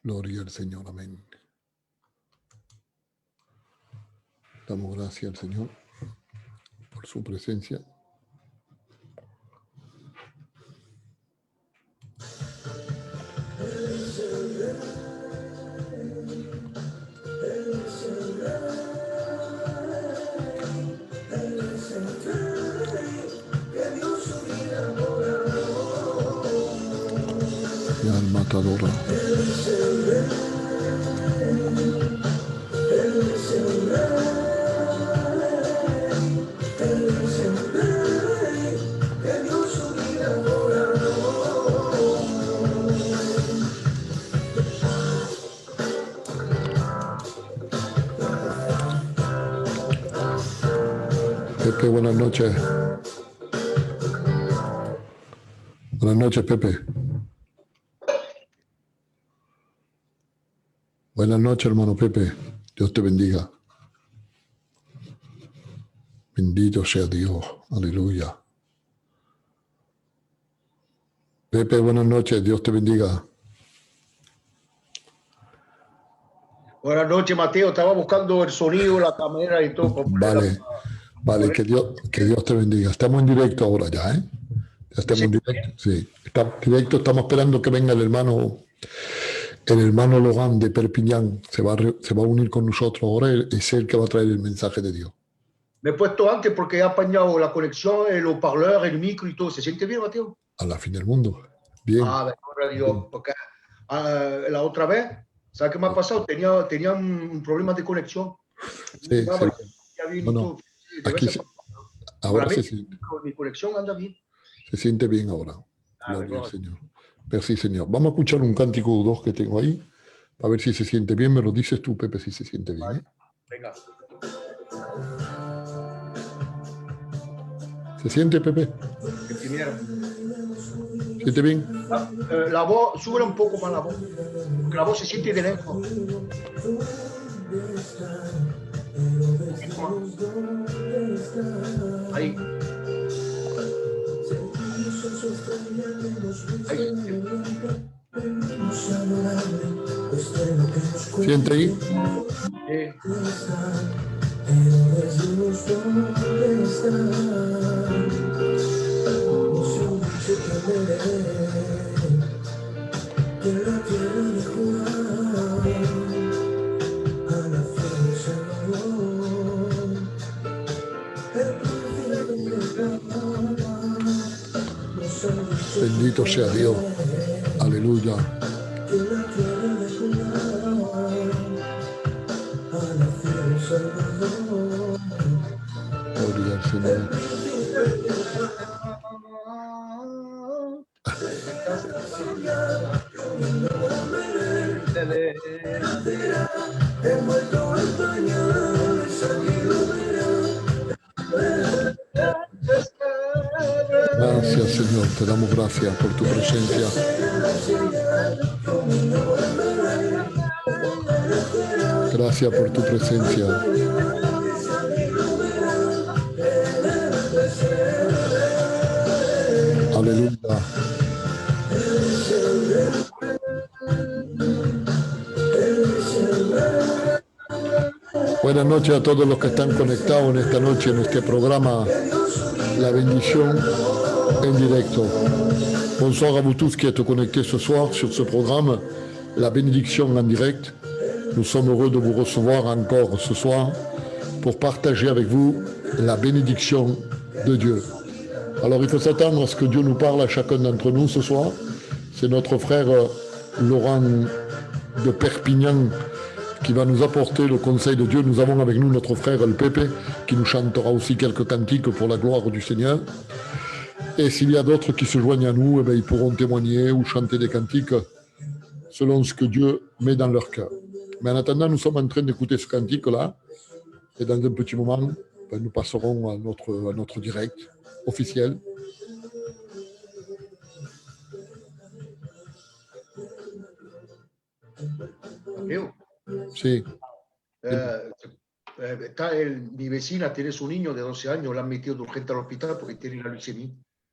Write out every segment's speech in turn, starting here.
Gloria al Señor, amén. Damos gracias al Señor por su presencia. Mi alma te adora. Pepe, buenas noches. Buenas noches, Pepe. Buenas noches, hermano Pepe. Dios te bendiga. Bendito sea Dios. Aleluya. Pepe, buenas noches. Dios te bendiga. Buenas noches, Mateo. Estaba buscando el sonido, la cámara y todo. Vale, que Dios te bendiga. Estamos en directo ahora ya, ¿eh? Ya estamos en directo. Sí, estamos en directo. Estamos esperando que venga el hermano Logan de Perpiñán. Se va a unir con nosotros ahora. Es él que va a traer el mensaje de Dios. Me he puesto antes porque he apañado la conexión, el haut-parleur, el micro y todo. ¿Se siente bien, Mateo? A la fin del mundo. Bien. Ahora digo, porque la otra vez, ¿sabes qué me ha pasado? Tenía un problema de conexión. Sí, sí. Bueno, aquí ahora mí, se siente. mi conexión anda bien. Se siente bien ahora. Gloria al Señor. Merci, Señor. Vamos a escuchar un cántico o dos que tengo ahí, a ver si se siente bien. Me lo dices tú, Pepe, si se siente bien. ¿Eh? Venga. ¿Se siente, Pepe? El primero. ¿Siente bien? La voz, sube un poco más la voz, porque la voz se siente de lejos. Ahí. ¿Siente ahí? Bendito sea Dios. Aleluya. Gloria al Señor. Gracias, Señor. Te damos gracias por tu presencia. Gracias por tu presencia. Aleluya. Buenas noches a todos los que están conectados en esta noche en este programa La Bendición en directo. Bonsoir à vous tous qui êtes connectés ce soir sur ce programme La Bénédiction en direct. Nous sommes heureux de vous recevoir encore ce soir pour partager avec vous la bénédiction de Dieu. Alors il faut s'attendre à ce que Dieu nous parle à chacun d'entre nous ce soir. C'est notre frère Laurent de Perpignan qui va nous apporter le conseil de Dieu. Nous avons avec nous notre frère le Pepe qui nous chantera aussi quelques cantiques pour la gloire du Seigneur. Et s'il y a d'autres qui se joignent à nous, eh bien, ils pourront témoigner ou chanter des cantiques selon ce que Dieu met dans leur cœur. Mais en attendant, nous sommes en train d'écouter ce cantique-là. Et dans un petit moment, ben, nous passerons à notre direct officiel. Mateo. Sí. Mi vecina tiene su niño de 12 años, la han metido de urgente al hospital porque tiene la leucemia.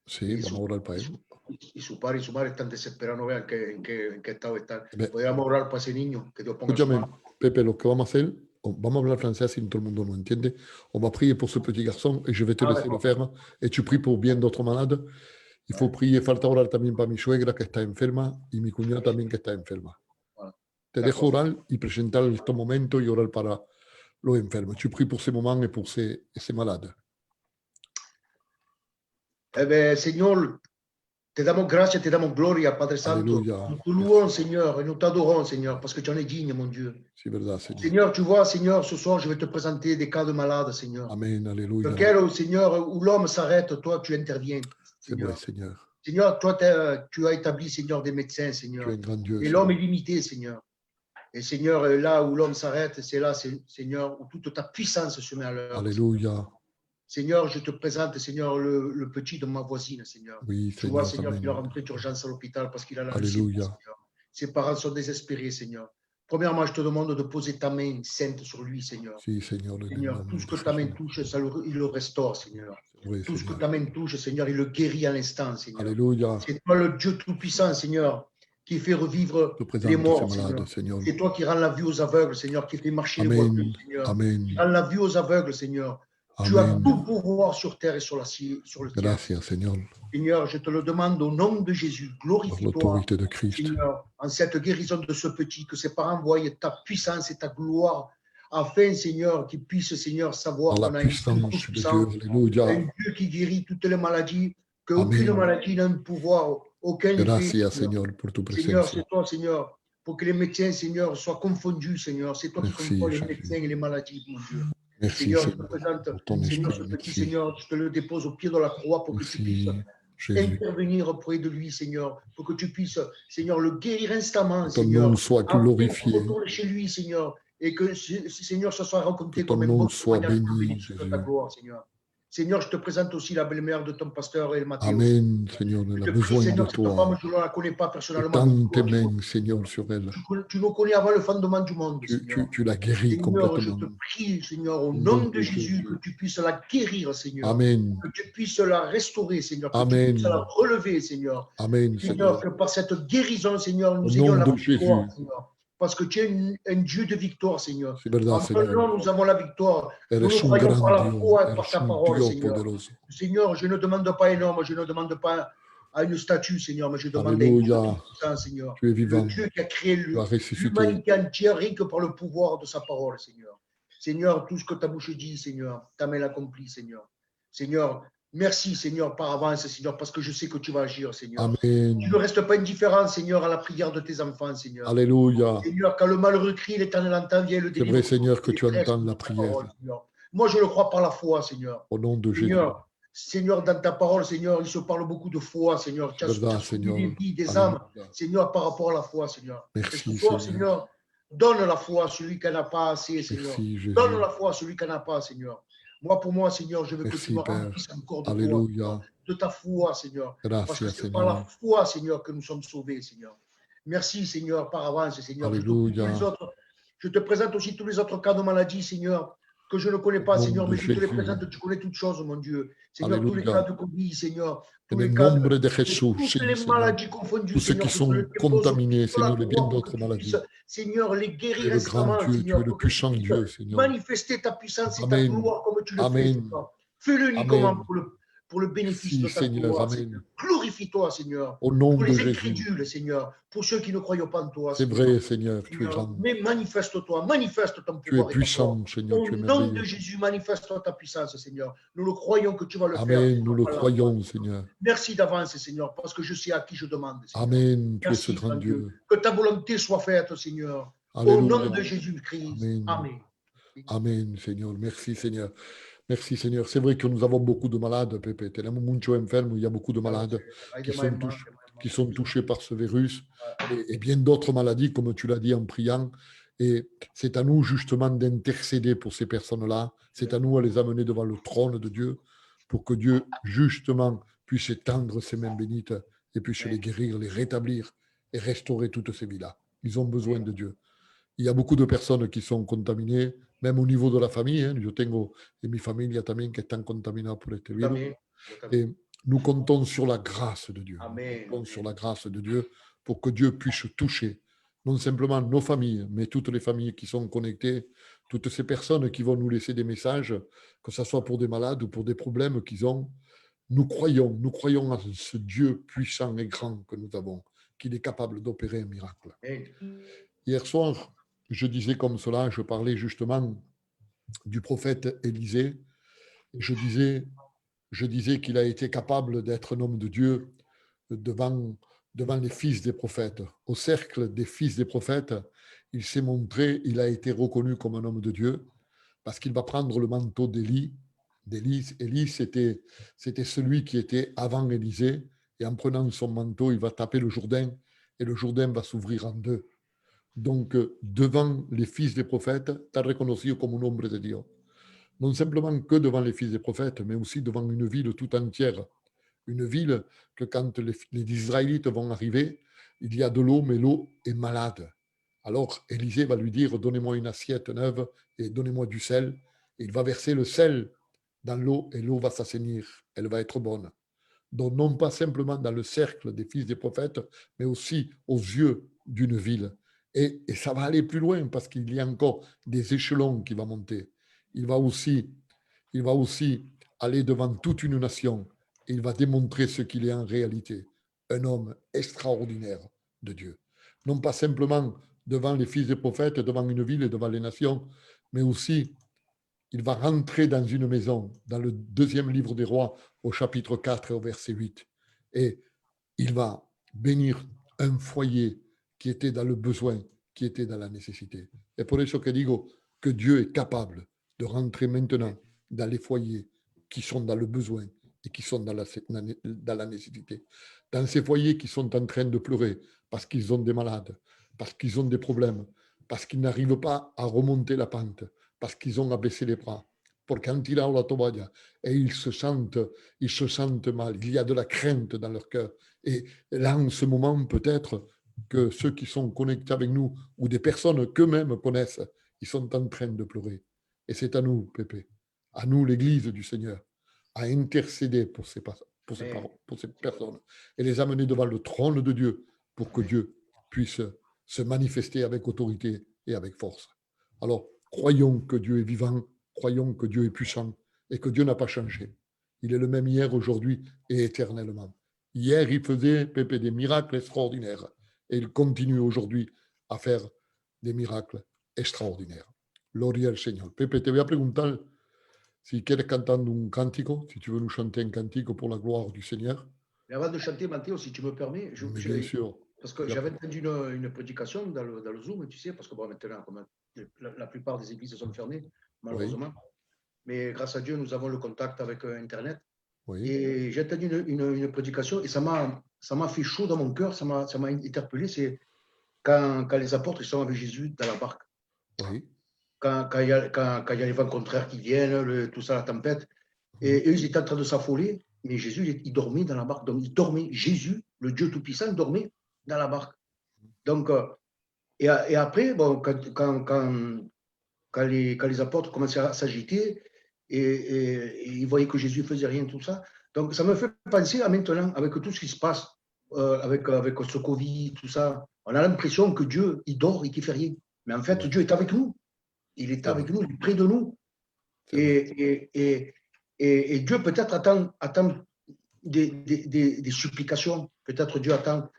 Sí, vamos a orar para él. Y su padre y su madre están desesperados, no vean en qué estado están. Eh ben, Podríamos orar para ese niño, que Dios ponga su escúchame, mano. Pepe, lo que vamos a hacer, vamos a hablar francés si todo el mundo no entiende. On va prier pour ce petit garçon et je vais te Ah, laisser le d'accord. faire. Et tu pries pour bien d'autres malades. Il faut prier, falta orar también para mi suegra que está enferma y mi cuñada también que está enferma. Voilà. Te dejo D'accord. orar y presentar estos momentos y orar para los enfermos. Tu pries pour ces moments et pour ces malades. Eh bien, Seigneur, te damos gracias, te damos gloria, Padre Santo. Alléluia. Nous te louons, Seigneur, et nous t'adorons, Seigneur, parce que tu en es digne, mon Dieu. C'est verdad, Seigneur. Seigneur, tu vois, Seigneur, ce soir, je vais te présenter des cas de malades, Seigneur. Amen, alléluia. Lequel, Seigneur, où l'homme s'arrête, toi, tu interviens, C'est vrai, Seigneur. Seigneur. Seigneur, toi, tu as établi, Seigneur, des médecins, Tu Seigneur. es un grand Dieu. Et l'homme est limité, Seigneur. Et Seigneur, là où l'homme s'arrête, c'est là, Seigneur, où toute ta puissance se met à l'œuvre. Alléluia. Seigneur, je te présente, Seigneur, le petit de ma voisine, Seigneur. Oui, Tu vois, Seigneur. Seigneur, qu'il est Amen. rentré d'urgence à l'hôpital parce qu'il a la Alléluia. leucémie, Seigneur. Ses parents sont désespérés, Seigneur. Premièrement, je te demande de poser ta main sainte sur lui, Seigneur. Si, Seigneur. Seigneur, tout ce que ta main touche, il le restaure, Seigneur. Oui, Tout ce que Seigneur. ta main touche, Seigneur, il le guérit à l'instant, Seigneur. Alléluia. C'est toi le Dieu Tout-Puissant, Seigneur, qui fait revivre Je les présente morts, ces Seigneur. malades, Seigneur. C'est toi qui rends la vue aux aveugles, Seigneur, qui fait marcher les Amen. voitures, Seigneur. Amen. Qui rend la vue aux aveugles, Seigneur. Tu as Amen. tout pouvoir sur terre et sur le ciel. Gracias, Seigneur. Seigneur, je te le demande au nom de Jésus. Par Glorifie-toi, l'autorité de Christ. Seigneur, en cette guérison de ce petit, que ses parents voient ta puissance et ta gloire, afin, Seigneur, qu'ils puissent, Seigneur, savoir Par qu'on la a un Dieu puissance de tout-puissant, Dieu. Alléluia. un Dieu qui guérit toutes les maladies, Amen. qu'aucune maladie n'a un pouvoir, aucun effet. Gracias, Seigneur, Seigneur, pour tu Seigneur, presencia. c'est toi, Seigneur, pour que les médecins, Seigneur, soient confondus, Seigneur. C'est toi qui Merci, contrôles les Jésus. médecins et les maladies, mon Dieu. Merci, Seigneur, je te Seigneur, présente, pour ton Seigneur, ce esprit. petit Merci. Seigneur, je te le dépose au pied de la croix pour que tu puisses Merci, Jésus. intervenir auprès de lui, Seigneur, pour que tu puisses, Seigneur, le guérir instamment, Que ton Seigneur. nom soit Afin qu'il glorifié. retourne chez lui, Seigneur, et que, Seigneur, ce soit raconté Que ton comme un nom bon soit témoignage béni, bénéfice de ta Jésus. gloire, Seigneur. Seigneur, je te présente aussi la belle-mère de ton pasteur El Matteo. Amen, Seigneur, Je elle a te prie, besoin de Seigneur, cette toi. femme, je ne la connais pas Et personnellement. tends tes mains, Seigneur, sur elle. Tu nous connais avant le fondement du monde, Seigneur. Tu la guéris Seigneur, je te complètement. prie, Seigneur, au Au nom nom de de Jésus, Jésus. que tu puisses la guérir, Seigneur. Amen. Que tu puisses la restaurer, Seigneur. Que Amen. tu puisses la relever, Seigneur. Amen, Seigneur, Seigneur. que par cette guérison, Seigneur, Au nous ayons nom la de victoire, Jésus. Seigneur. Parce que tu es un Dieu de victoire, Seigneur. C'est verdad, En ton Seigneur. nom, nous avons la victoire. Nous Eres nous un croyons par la gran Dios. foi et par Eres ta un parole, Dios Seigneur. poderoso. Seigneur, je ne demande pas un homme, je ne demande pas à une statue, Seigneur, mais je demande à un Dieu Alléluia. tout-puissant, Seigneur. Tu es Le vivant. Dieu qui a créé Tu as ressuscité. l'humanité entière, rien que par le pouvoir de sa parole, Seigneur. Seigneur, tout ce que ta bouche dit, Seigneur, ta main l'accomplit, Seigneur. Seigneur, merci, Seigneur, par avance, Seigneur, parce que je sais que tu vas agir, Seigneur. Amen. Tu ne restes pas indifférent, Seigneur, à la prière de tes enfants, Seigneur. Alléluia. Seigneur, quand le malheureux crie, l'Éternel entend, vient le C'est délivre. vrai, Seigneur, que Il tu reste entends la dans ta prière. parole, Seigneur. Moi, je le crois par la foi, Seigneur. Au nom de Jésus. Seigneur, Seigneur, dans ta parole, Seigneur, il se parle beaucoup de foi, Seigneur. Tu as Verdad, sauvé Seigneur. des vies, des âmes, Alléluia. Seigneur, par rapport à la foi, Seigneur. Et Merci, ce soir, Seigneur. Seigneur, donne la foi à celui qui n'en a pas assez, Seigneur. Merci, Jésus. Donne la foi à celui qui n'en a pas, Seigneur. Moi, pour moi, Seigneur, je veux que Merci, tu me Père. remplisses encore de toi, Alléluia. Seigneur, de ta foi, Seigneur. Parce que Gracias, c'est par la Seigneur. foi, Seigneur, que nous sommes sauvés, Seigneur. Merci, Seigneur, par avance, Seigneur. Alléluia. Je te présente aussi tous les autres cas de maladie, Seigneur, que je ne connais pas, Au nom Seigneur, de mais je te les Jésus. présente, tu connais toutes choses, mon Dieu. Seigneur, tous les Alléluia. cas de Covid, Seigneur, En tous les el cas nombre de de Jesús, toutes sí, les Seigneur. maladies confondues, Tous ceux Seigneur, qui que tu les sont déposes au contaminés, pied de la Seigneur, et bien croix pour d'autres que tu maladies. puisses, Seigneur, les Tu es guérir le grand instamment, Dieu, tu es Seigneur, le pour que tu puissant puisses Dieu, Seigneur. manifester ta puissance et ta Amen. gloire comme tu le fais, Amen. Seigneur. Fais-le Amen. uniquement pour le bénéfice Merci, de ta Seigneur. gloire, Amen. Seigneur. Glorifie-toi, Seigneur. Au nom Pour de les Jésus. incrédules, Seigneur, pour ceux qui ne croient pas en toi, C'est Seigneur. vrai, Seigneur, tu es Seigneur, grand. mais manifeste-toi, manifeste ton Tu es pouvoir et ta gloire. puissant, Seigneur, Au tu es nom de merveilleux. Jésus, manifeste ta puissance, Seigneur. Nous le croyons que tu vas le faire. Amen, Seigneur, nous le par la croyons, foi. Seigneur. Merci d'avance, Seigneur, parce que je sais à qui je demande, Seigneur. Amen, tu es ce Merci, grand grand Dieu. Dieu. Que ta volonté soit faite, Seigneur. Au nom Alléluia. de Jésus-Christ. Amen. Amen. Amén, Señor. Merci, Seigneur. Merci, Seigneur. C'est vrai que nous avons beaucoup de malades, Pepe. Tenemos muchos enfermos, il y a beaucoup de malades Hay qui demasiados sont touchés par ce virus et bien d'autres maladies, comme tu l'as dit en priant. Et c'est à nous, justement, d'intercéder pour ces personnes-là. C'est à nous à les amener devant le trône de Dieu pour que Dieu, justement, puisse étendre ses mains bénites et puisse les guérir, les rétablir et restaurer toutes ces vies-là. Ils ont besoin de Dieu. Il y a beaucoup de personnes qui sont contaminées, même au niveau de la famille. Yo tengo en mi familia también que están contaminados por este virus. También, yo también. Nous comptons sur la grâce de Dieu. Amen. Nous comptons sur la grâce de Dieu pour que Dieu puisse toucher non simplement nos familles, mais toutes les familles qui sont connectées, toutes ces personnes qui vont nous laisser des messages, que ce soit pour des malades ou pour des problèmes qu'ils ont. Nous croyons en ce Dieu puissant et grand que nous avons, qu'il est capable d'opérer un miracle. Amen. Hier soir, je disais comme cela, je parlais justement du prophète Élisée. Je disais qu'il a été capable d'être un homme de Dieu devant les fils des prophètes. Au cercle des fils des prophètes, il s'est montré, il a été reconnu comme un homme de Dieu parce qu'il va prendre le manteau d'Élie. Élie, c'était celui qui était avant Élisée, et en prenant son manteau, il va taper le Jourdain, et le Jourdain va s'ouvrir en deux. Donc, devant les fils des prophètes, tu as reconnu comme un homme de Dieu. Non simplement que devant les fils des prophètes, mais aussi devant une ville tout entière. Une ville que quand les Israélites vont arriver, il y a de l'eau, mais l'eau est malade. Alors Élisée va lui dire, donnez-moi une assiette neuve et donnez-moi du sel. Et il va verser le sel dans l'eau et l'eau va s'assainir, elle va être bonne. Donc non pas simplement dans le cercle des fils des prophètes, mais aussi aux yeux d'une ville. Et ça va aller plus loin parce qu'il y a encore des échelons qui vont monter. Il va aussi aller devant toute une nation et il va démontrer ce qu'il est en réalité, un homme extraordinaire de Dieu. Non pas simplement devant les fils des prophètes, devant une ville et devant les nations, mais aussi il va rentrer dans une maison, dans le deuxième livre des rois, au chapitre 4 et au verset 8. Et il va bénir un foyer qui était dans le besoin, qui était dans la nécessité. Et pour eso que digo que Dieu est capable de rentrer maintenant dans les foyers qui sont dans le besoin et qui sont dans la nécessité. Dans ces foyers qui sont en train de pleurer parce qu'ils ont des malades, parce qu'ils ont des problèmes, parce qu'ils n'arrivent pas à remonter la pente, parce qu'ils ont abaissé les bras, pour quand il a la toalla, et ils se sentent mal, il y a de la crainte dans leur cœur. Et là, en ce moment, peut-être que ceux qui sont connectés avec nous, ou des personnes qu'eux-mêmes connaissent, ils sont en train de pleurer. Et c'est à nous, Pépé, à nous, l'Église du Seigneur, à intercéder pour ces personnes et les amener devant le trône de Dieu pour que Dieu puisse se manifester avec autorité et avec force. Alors, croyons que Dieu est vivant, croyons que Dieu est puissant et que Dieu n'a pas changé. Il est le même hier, aujourd'hui et éternellement. Hier, il faisait, Pépé, des miracles extraordinaires et il continue aujourd'hui à faire des miracles extraordinaires. Gloria al Señor. Pepe, te voy a preguntar si quieres cantando un cántico, si tu veux nous chanter un cantico pour la gloire du Seigneur. Mais avant de chanter, Mathéo, si tu me permets, Mais bien sûr. parce que j'avais entendu une prédication dans le Zoom, tu sais, parce que bon, maintenant, comme la plupart des églises sont fermées, malheureusement. Oui. Mais grâce à Dieu, nous avons le contact avec Internet. Oui. Et j'ai entendu une prédication et ça m'a fait chaud dans mon cœur, ça m'a interpellé. C'est quand les apôtres ils sont avec Jésus dans la barque. Oui. Quand il y a les vents contraires qui viennent, tout ça, la tempête. Et eux, ils étaient en train de s'affoler. Mais Jésus, il dormait dans la barque. Donc, il dormait. Jésus, le Dieu Tout-Puissant, dormait dans la barque. Donc, et après, bon, quand les apôtres commençaient à s'agiter et ils voyaient que Jésus ne faisait rien, tout ça. Donc, ça me fait penser à maintenant, avec tout ce qui se passe, avec ce Covid, tout ça, on a l'impression que Dieu, il dort et qu'il ne fait rien. Mais en fait, Dieu est avec nous. Il est avec nous, il est près de nous. Et Dieu peut-être attend des supplications. Peut-être Dieu attend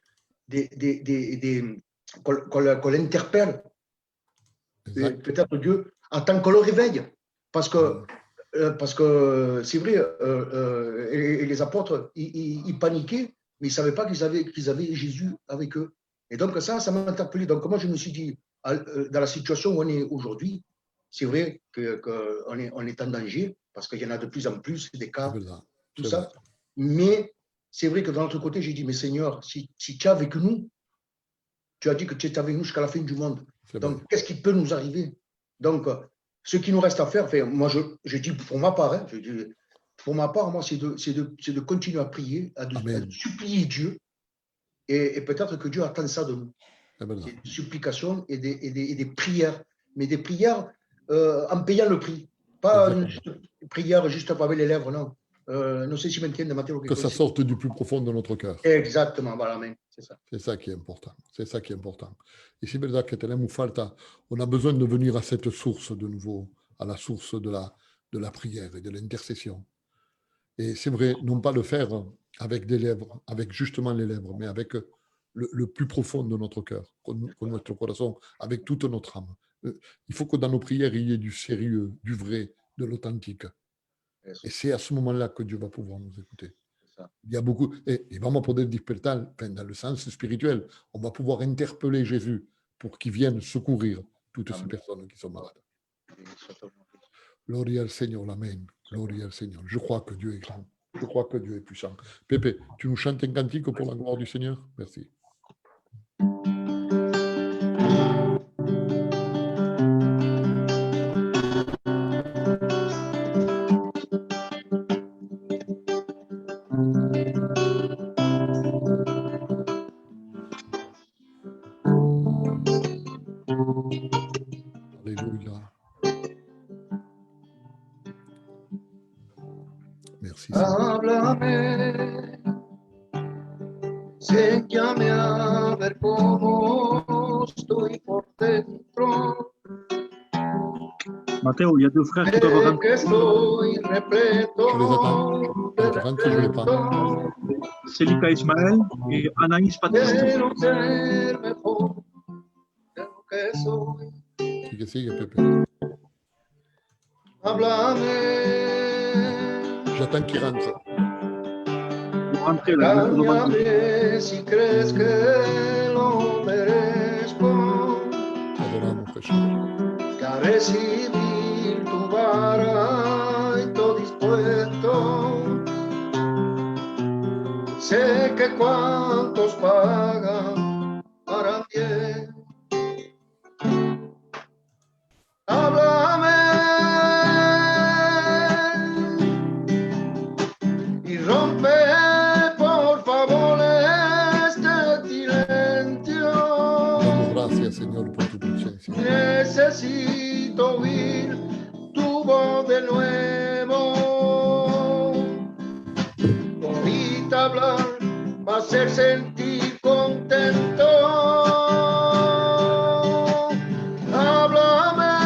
qu'on l'interpelle. Peut-être Dieu attend qu'on le réveille. Parce que c'est vrai, et les apôtres, ils paniquaient, mais ils ne savaient pas qu'ils avaient Jésus avec eux. Et donc ça m'a interpellé. Donc moi, je me suis dit, dans la situation où on est aujourd'hui, c'est vrai qu'on est en danger, parce qu'il y en a de plus en plus des cas, tout ça. Vrai. Mais c'est vrai que de l'autre côté, j'ai dit, mais Seigneur, si tu es avec nous, tu as dit que tu es avec nous jusqu'à la fin du monde. Donc, qu'est-ce qui peut nous arriver? Donc, ce qui nous reste à faire, moi, je dis pour ma part, hein, moi, c'est de continuer à prier, à supplier Dieu, et peut-être que Dieu attend ça de nous. C'est des supplications et des prières, mais des prières en payant le prix. Pas une prière juste avec les lèvres, non. Non sé si mi entiende, Matteo. Que ça sorte du plus profond de notre cœur. Exactement, voilà, c'est ça. C'est ça qui est important. C'est ça qui est important. Et c'est vrai que tenemos falta, on a besoin de venir à cette source de nouveau, à la source de la prière et de l'intercession. Et c'est vrai, non pas le faire avec des lèvres, avec justement les lèvres, mais avec le plus profond de notre cœur, con notre corazón, avec toute notre âme. Il faut que dans nos prières, il y ait du sérieux, du vrai, de l'authentique. Eso, Et c'est à ce moment-là que Dieu va pouvoir nous écouter. ça. Il y a beaucoup, et vamos a poder despertar, dans le sens spirituel, on va pouvoir interpeller Jésus pour qu'il vienne secourir toutes ces Amen. personnes qui sont malades. Exactement. Gloria al Seigneur, Amen. Gloria al Seigneur. Je crois que Dieu est grand. Je crois que Dieu est puissant. Pépé, tu nous chantes un cantique pour la gloire du Seigneur? Merci. Alléluia. Merci, Seigneur. Háblame, enséñame a ver cómo estoy por dentro. Matteo, il y a deux frères qui doivent rentrer. Que estoy repleto Je les attends. Quand tu rentres, je les prends. Selika Ismaël et Anaïs Baptiste. Quiero ser mejor de lo que soy. Sigue, Pépé. Háblame. J'attends qu'il rentre. Vous rentrez là, le vendredi. Cámbiame si crees que lo merezco. Adoramos, Jesús. Que a recibir tu vara estoy dispuesto. Sé que cuantos pagan para bien. Háblame y rompe, por favor, este silencio. Damos gracias, Señor, por tu presencia. Necesito oír tu voz de nuevo. Ahorita hablar va a hacer sentir contento. Háblame.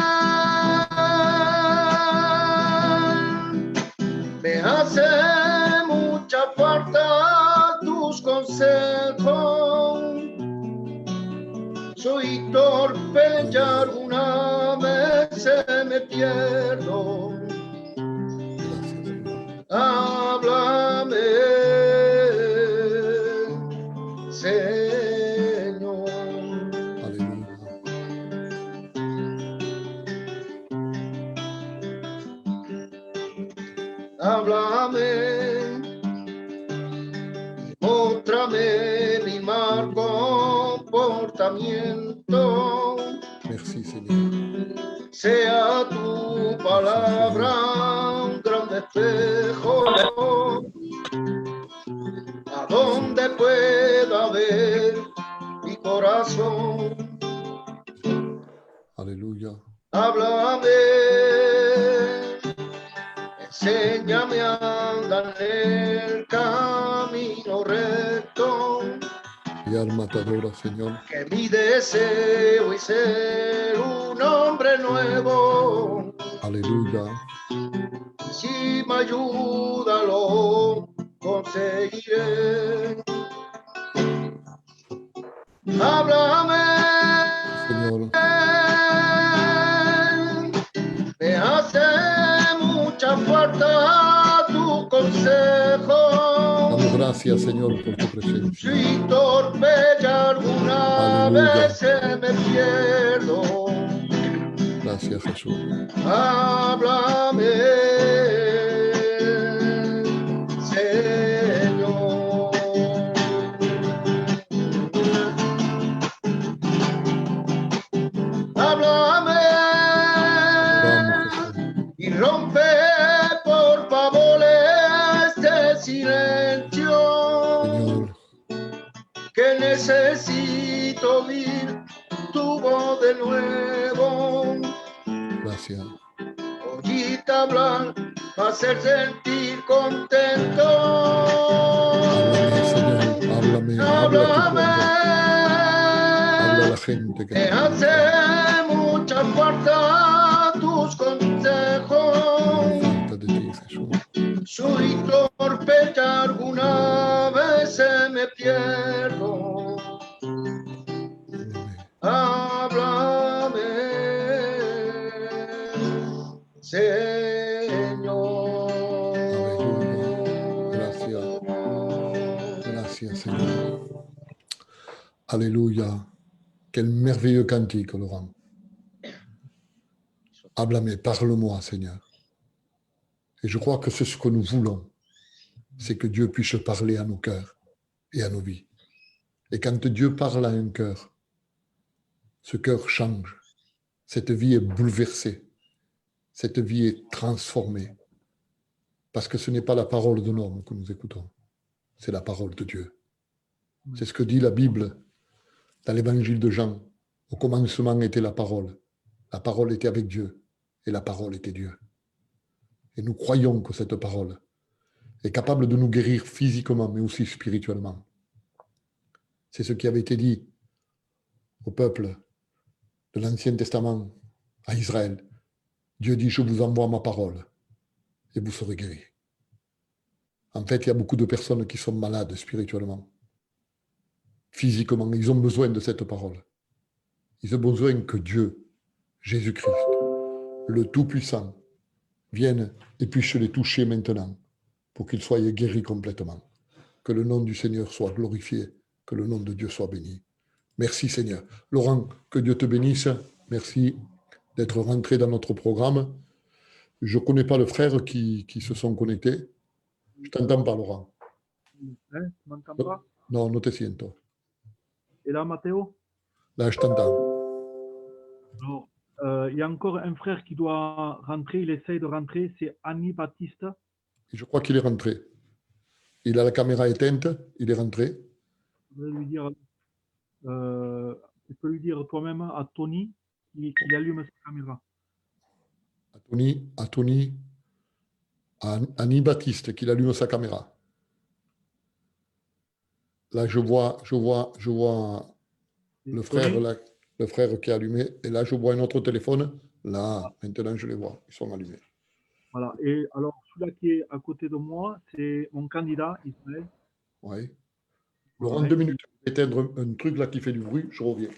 Me hace mucha falta tus consejos. Soy torpe y alguna vez me pierdo. Gracias, Señor. Háblame, Señor. Aleluya. Háblame, móstrame mi mal comportamiento. Merci, Señor. Sea tu palabra un gran espejo, a donde pueda ver mi corazón. Aleluya. Háblame, enséñame a andar en el camino recto. Y alma te adora, Señor. Que mi deseo es ser un hombre nuevo. Aleluya. Si me ayuda lo conseguiré. Háblame, Señor. me hace mucha falta tu consejo. Damos gracias, Señor, por tu presencia. Si torpe y alguna Aleluya. vez me pierdo. Gracias, Jesús. Háblame, Señor. Háblame Vamos, Jesús. y rompe, por favor, este silencio. Señor. Que necesito oír tu voz de nuevo. Gracias. Oíste hablar a hacer sentir contento. Háblame, Señor, háblame, habla a tu pueblo. Habla a la gente que Me está hace mucha falta tus consejos. falta de ti, Jesús. Soy torpe y alguna vez me pierdo. Háblame. Háblame, Señor. Aleluya. Gracias. Gracias, Señor. Alléluia. Quel merveilleux cantique, Laurent. Háblame, parle-moi, Seigneur. Et je crois que c'est ce que nous voulons, c'est que Dieu puisse parler à nos cœurs et à nos vies. Et quand Dieu parle à un cœur, ce cœur change. Cette vie est bouleversée. Cette vie est transformée. Parce que ce n'est pas la parole de l'homme que nous écoutons, c'est la parole de Dieu. C'est ce que dit la Bible dans l'évangile de Jean. Au commencement était la parole. La parole était avec Dieu et la parole était Dieu. Et nous croyons que cette parole est capable de nous guérir physiquement, mais aussi spirituellement. C'est ce qui avait été dit au peuple de l'Ancien Testament, à Israël. Dieu dit, je vous envoie ma parole et vous serez guéris. En fait, il y a beaucoup de personnes qui sont malades spirituellement, physiquement. Ils ont besoin de cette parole. Ils ont besoin que Dieu, Jésus-Christ, le Tout-Puissant, vienne et puisse les toucher maintenant pour qu'ils soient guéris complètement. Que le nom du Seigneur soit glorifié, que le nom de Dieu soit béni. Merci Seigneur. Laurent, que Dieu te bénisse. Merci d'être rentré dans notre programme. Je ne connais pas le frère qui se sont connectés. Je ne t'entends pas, Laurent. Tu m'entends pas? Non, no te siento. Et là, Matteo? Là, je t'entends. Alors, il y a encore un frère qui doit rentrer, il essaye de rentrer, c'est Annie Baptiste. Et je crois qu'il est rentré. Il a la caméra éteinte, il est rentré. Je vais lui dire, tu peux lui dire toi-même à Tony qu'il allume sa caméra. À Annie Baptiste, qu'il allume sa caméra. Là, je vois le frère, là, le frère qui est allumé. Et là, je vois un autre téléphone. Là, maintenant, je les vois. Ils sont allumés. Voilà. Et alors, celui-là qui est à côté de moi, c'est mon candidat, Ismaël. Oui. Laurent, 2 minutes. Je vais éteindre un truc là qui fait du bruit. Je reviens.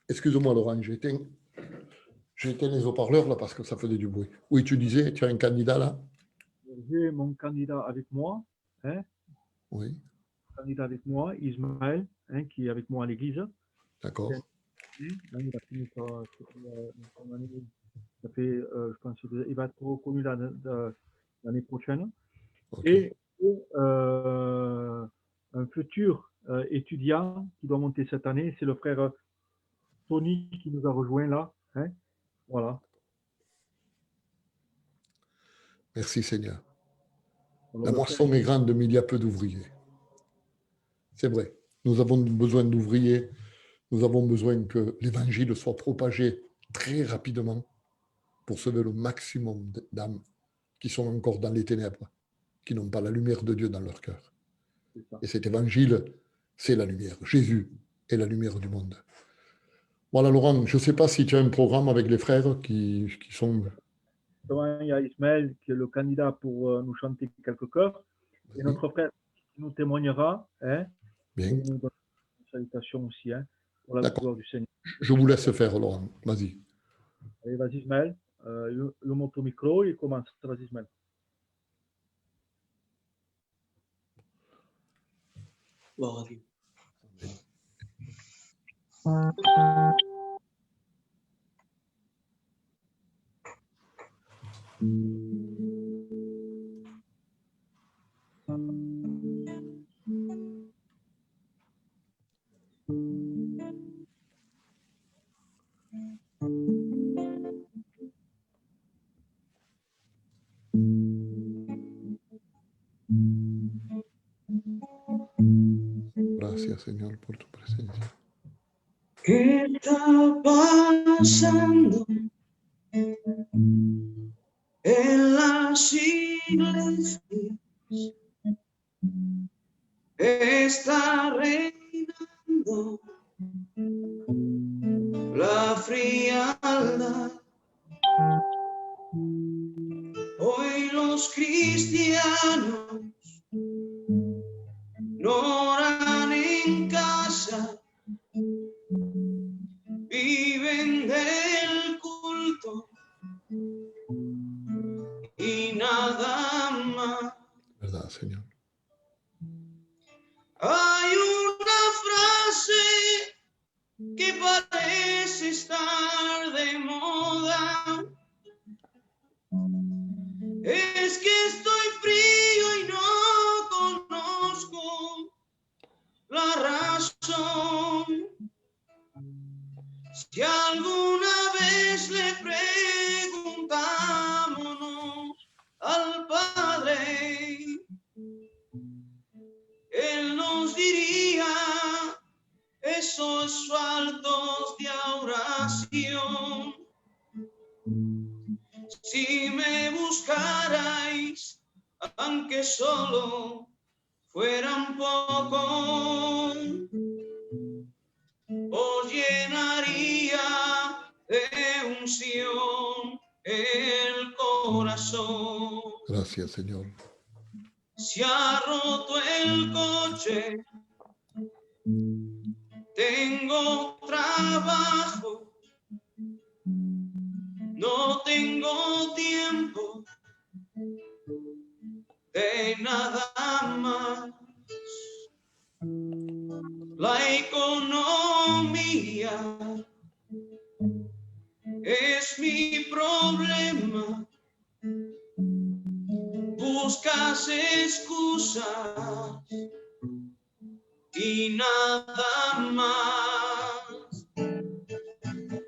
Excuse-moi, Laurent, j'ai éteint les haut-parleurs là parce que ça faisait du bruit. Oui, tu disais, tu as un candidat là? J'ai mon candidat avec moi. Hein, oui. Candidat avec moi, Ismaël, hein, qui est avec moi à l'église. D'accord. Il a fini son année. Ça fait, je pense qu'il va être reconnu l'année prochaine. Okay. Et un futur étudiant qui doit monter cette année, c'est le frère Tony qui nous a rejoint là. Hein, voilà. Merci Seigneur. Alors, La moisson est grande, mais il y a peu d'ouvriers. C'est vrai. Nous avons besoin d'ouvriers. Nous avons besoin que l'évangile soit propagé très rapidement pour sauver le maximum d'âmes qui sont encore dans les ténèbres, qui n'ont pas la lumière de Dieu dans leur cœur. Et cet évangile, c'est la lumière. Jésus est la lumière du monde. Voilà, Laurent, je ne sais pas si tu as un programme avec les frères qui sont... Il y a Ismaël qui est le candidat pour nous chanter quelques chœurs. Et notre frère qui nous témoignera. Hein, bien. Et nous donne une salutation aussi, hein, pour la gloire du Seigneur. Je vous laisse faire, Laurent. Vas-y. Allez, vas-y, Ismaël. Le monte au micro et commence. Vas-y, Ismaël. Gloire à Dieu. Señor, por tu presencia. ¿Qué está pasando en las iglesias? Está reinando la frialdad. Hoy los cristianos no oran en casa, viven del culto y nada más. ¿Verdad, Señor? Hay una frase que parece estar de moda. Es que estoy frío y no conozco la razón. Si alguna vez le preguntamos al Padre, Él nos diría esos saltos de oración. Si me buscarais, aunque solo fueran poco, os llenaría de unción el corazón. Gracias, Señor. Se ha roto el coche, tengo trabajo, no tengo tiempo de nada más. La economía es mi problema. Buscas excusas y nada más.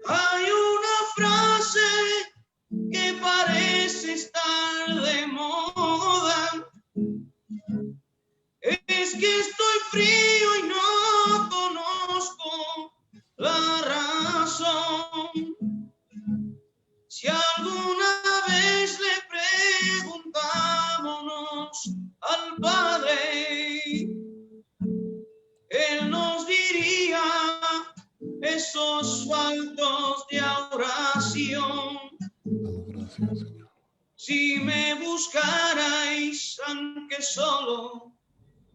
Hay una frase que parece estar de moda. Es que estoy frío y no conozco la razón. Si alguna vez le preguntámonos al Padre, Él nos diría esos faltos de oración. Damos gracias, Señor. Si me buscarais, aunque solo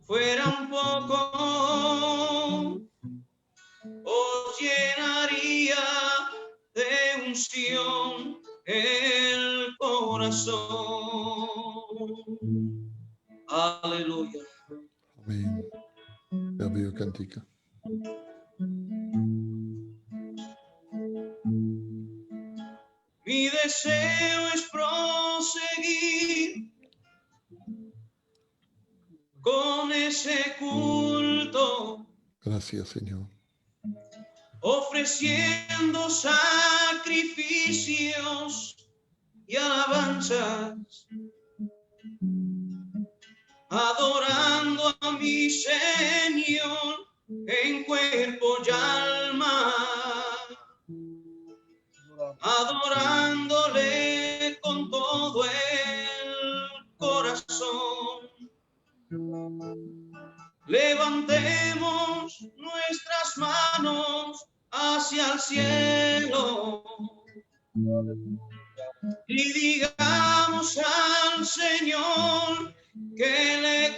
fuera un poco, os llenaría de unción el corazón. Aleluya. Amén. Merveilleux cantique. Mi deseo es proseguir con ese culto, Gracias, Señor. ofreciendo sacrificios y alabanzas, adorando a mi Señor en cuerpo y alma, adorándole con todo el corazón. Levantemos nuestras manos hacia el cielo y digamos al Señor que le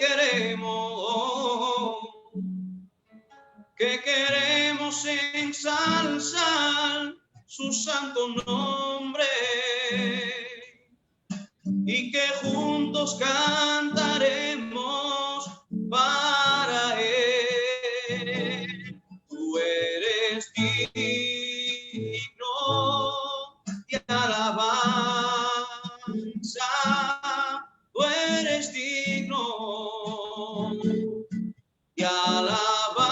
queremos ensalzar su santo nombre y que juntos cantaremos para Él. Tú eres digno de alabanza, tú eres digno de alabanza,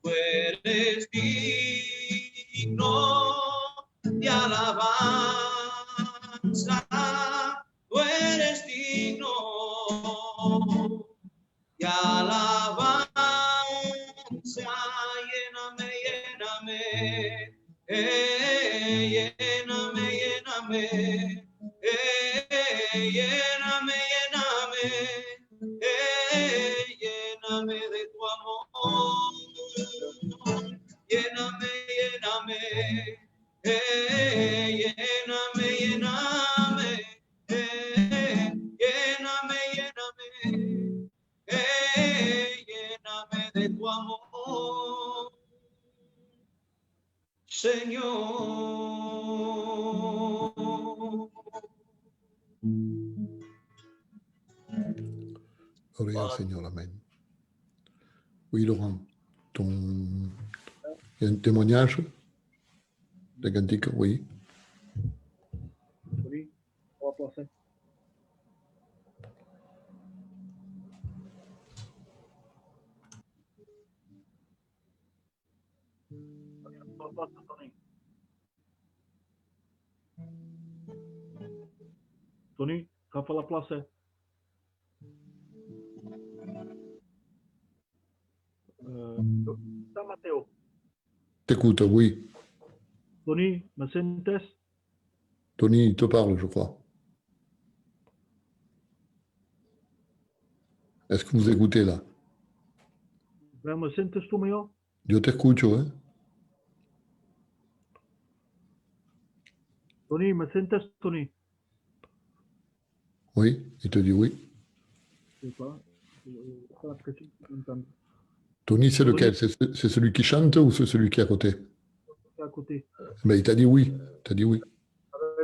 tú eres digno de alabanza, tú eres digno lléname, lléname. Lléname, lléname. Lléname, lléname. Lléname de tu amor. Lléname, lléname. Lléname, lléname. Lléname, lléname. Lléname de tu amor, Señor. Gloria al Seigneur, Amen. Oui, Laurent, il y a un témoignage de cantique, oui. Tony, on va passer. Tony, ga van la place. Ça, Matteo. T'écoute, oui. Tony, me sientes? Tony, il te parle, je crois. Est-ce que vous écoutez là? Ben, me sientes tú, mío? Yo te escucho, ¿eh? Tony, me sientes, Tony? Oui, il te dit oui. Je sais pas. Tony, c'est lequel? C'est celui qui chante ou c'est celui qui est à côté? À côté. Mais il t'a dit oui. T'as dit oui.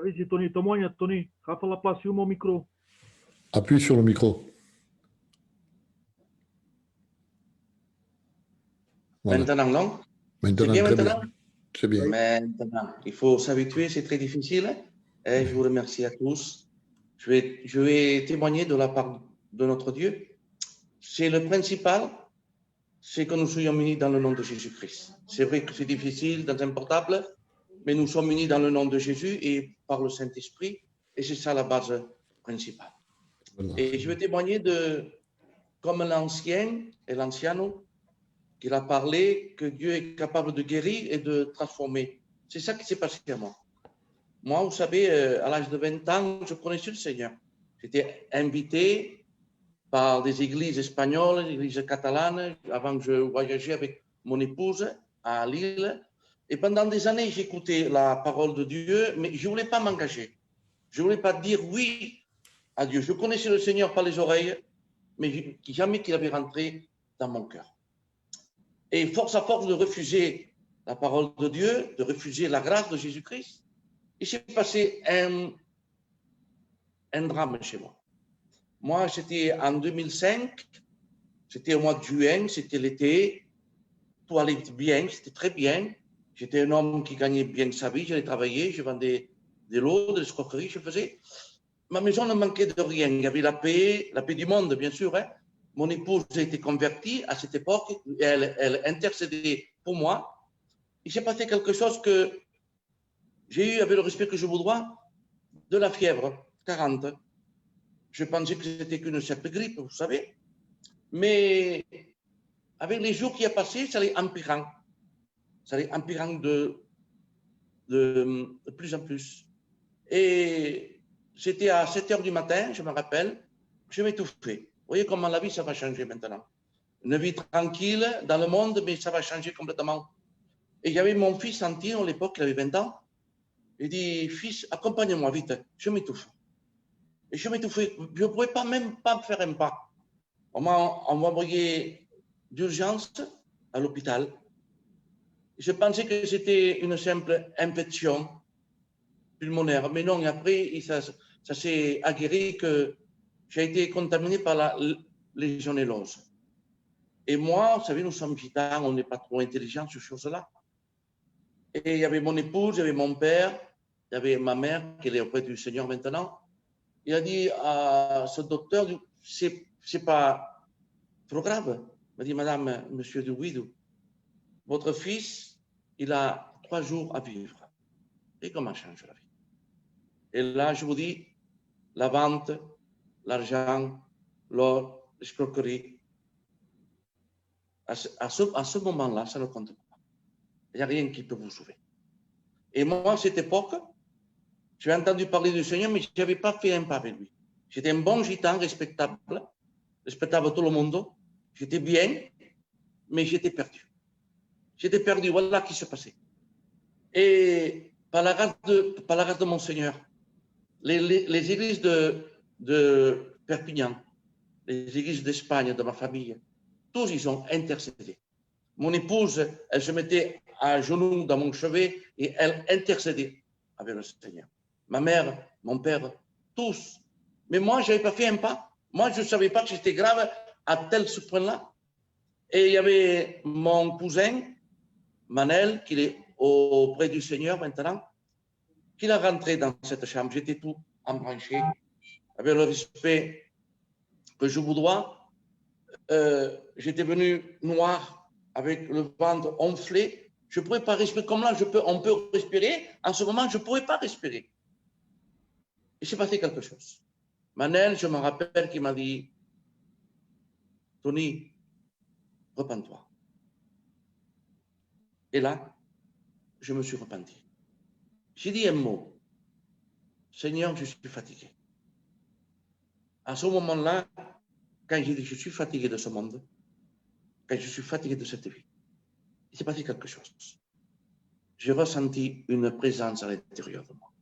Vezi, Tony, témoigne, Tony. Ga van la place, mon micro. Appuie sur le micro. Voilà. Maintenant, non? Maintenant, C'est bien très maintenant? bien. C'est bien. Maintenant, il faut s'habituer, c'est très difficile. Et je vous remercie à tous. Je vais témoigner de la part de notre Dieu. C'est le principal, c'est que nous soyons unis dans le nom de Jésus-Christ. C'est vrai que c'est difficile dans un portable, mais nous sommes unis dans le nom de Jésus et par le Saint-Esprit. Et c'est ça la base principale. Voilà. Et je vais témoigner comme l'ancien et l'anciano, qu'il a parlé que Dieu est capable de guérir et de transformer. C'est ça qui s'est passé à moi. Moi, vous savez, à l'âge de 20 ans, je connaissais le Seigneur. J'étais invité par des églises espagnoles, des églises catalanes, avant que je voyageais avec mon épouse à Lille. Et pendant des années, j'écoutais la parole de Dieu, mais je ne voulais pas m'engager. Je ne voulais pas dire oui à Dieu. Je connaissais le Seigneur par les oreilles, mais jamais qu'il avait rentré dans mon cœur. Et force à force de refuser la parole de Dieu, de refuser la grâce de Jésus-Christ, il s'est passé un drame chez moi. Moi, c'était en 2005, c'était au mois de juin, c'était l'été, tout allait bien, c'était très bien. J'étais un homme qui gagnait bien sa vie, j'allais travailler, je vendais de l'eau, de l'escroquerie, je faisais. Ma maison ne manquait de rien, il y avait la paix du monde, bien sûr. Hein. Mon épouse a été convertie à cette époque, elle intercédait pour moi. Il s'est passé quelque chose que j'ai eu, avec le respect que je vous dois, de la fièvre, 40. Je pensais que c'était qu'une simple grippe, vous savez. Mais avec les jours qui ont passé, ça allait empirant. Ça allait empirant de plus en plus. Et c'était à 7 heures du matin, je me rappelle, je m'étouffais. Vous voyez comment la vie, ça va changer maintenant. Une vie tranquille dans le monde, mais ça va changer complètement. Et il y avait mon fils Antino, à l'époque, il avait 20 ans. Il dit, fils, accompagne-moi vite, je m'étouffe. Et je m'étouffais, je ne pouvais pas même pas faire un pas. On m'a envoyé d'urgence à l'hôpital. Je pensais que c'était une simple infection pulmonaire, mais non, après, ça s'est avéré que j'ai été contaminé par la légionellose. Et moi, vous savez, nous sommes gitans, on n'est pas trop intelligents sur ces choses-là. Et il y avait mon épouse, il y avait mon père, il y avait ma mère, qui est auprès du Seigneur maintenant. Il a dit à ce docteur, c'est pas trop grave. Il m'a dit, madame, monsieur de Guido, votre fils, il a 3 jours à vivre. Et comment change la vie? Et là, je vous dis, la vente, l'argent, l'or, l'escroquerie, à ce moment-là, ça ne compte pas. il n'y a rien qui peut vous sauver. Et moi, à cette époque, j'ai entendu parler du Seigneur, mais je n'avais pas fait un pas avec lui. J'étais un bon gitan, respectable tout le monde. J'étais bien, mais j'étais perdu. J'étais perdu, voilà ce qui se passait. Et par la grâce de mon Seigneur, les églises de Perpignan, les églises d'Espagne, de ma famille, tous ils ont intercédé. Mon épouse, elle se mettait à genoux dans mon chevet et elle intercédait avec le Seigneur. Ma mère, mon père, tous. Mais moi, je n'avais pas fait un pas. Moi, je ne savais pas que j'étais grave à tel ce point-là. Et il y avait mon cousin, Manel, qui est auprès du Seigneur maintenant, qui a rentré dans cette chambre. J'étais tout embranché, avec le respect que je vous dois. J'étais venu noir, avec le ventre enflé. Je ne pouvais pas respirer. Comme là, on peut respirer. En ce moment, je ne pouvais pas respirer. Il s'est passé quelque chose. Manel, je me rappelle qu'il m'a dit, Tony, repens-toi. Et là, je me suis repenti. J'ai dit un mot. Seigneur, je suis fatigué. À ce moment-là, quand j'ai dit je suis fatigué de ce monde, quand je suis fatigué de cette vie, il s'est passé quelque chose. J'ai ressenti une présence à l'intérieur de moi.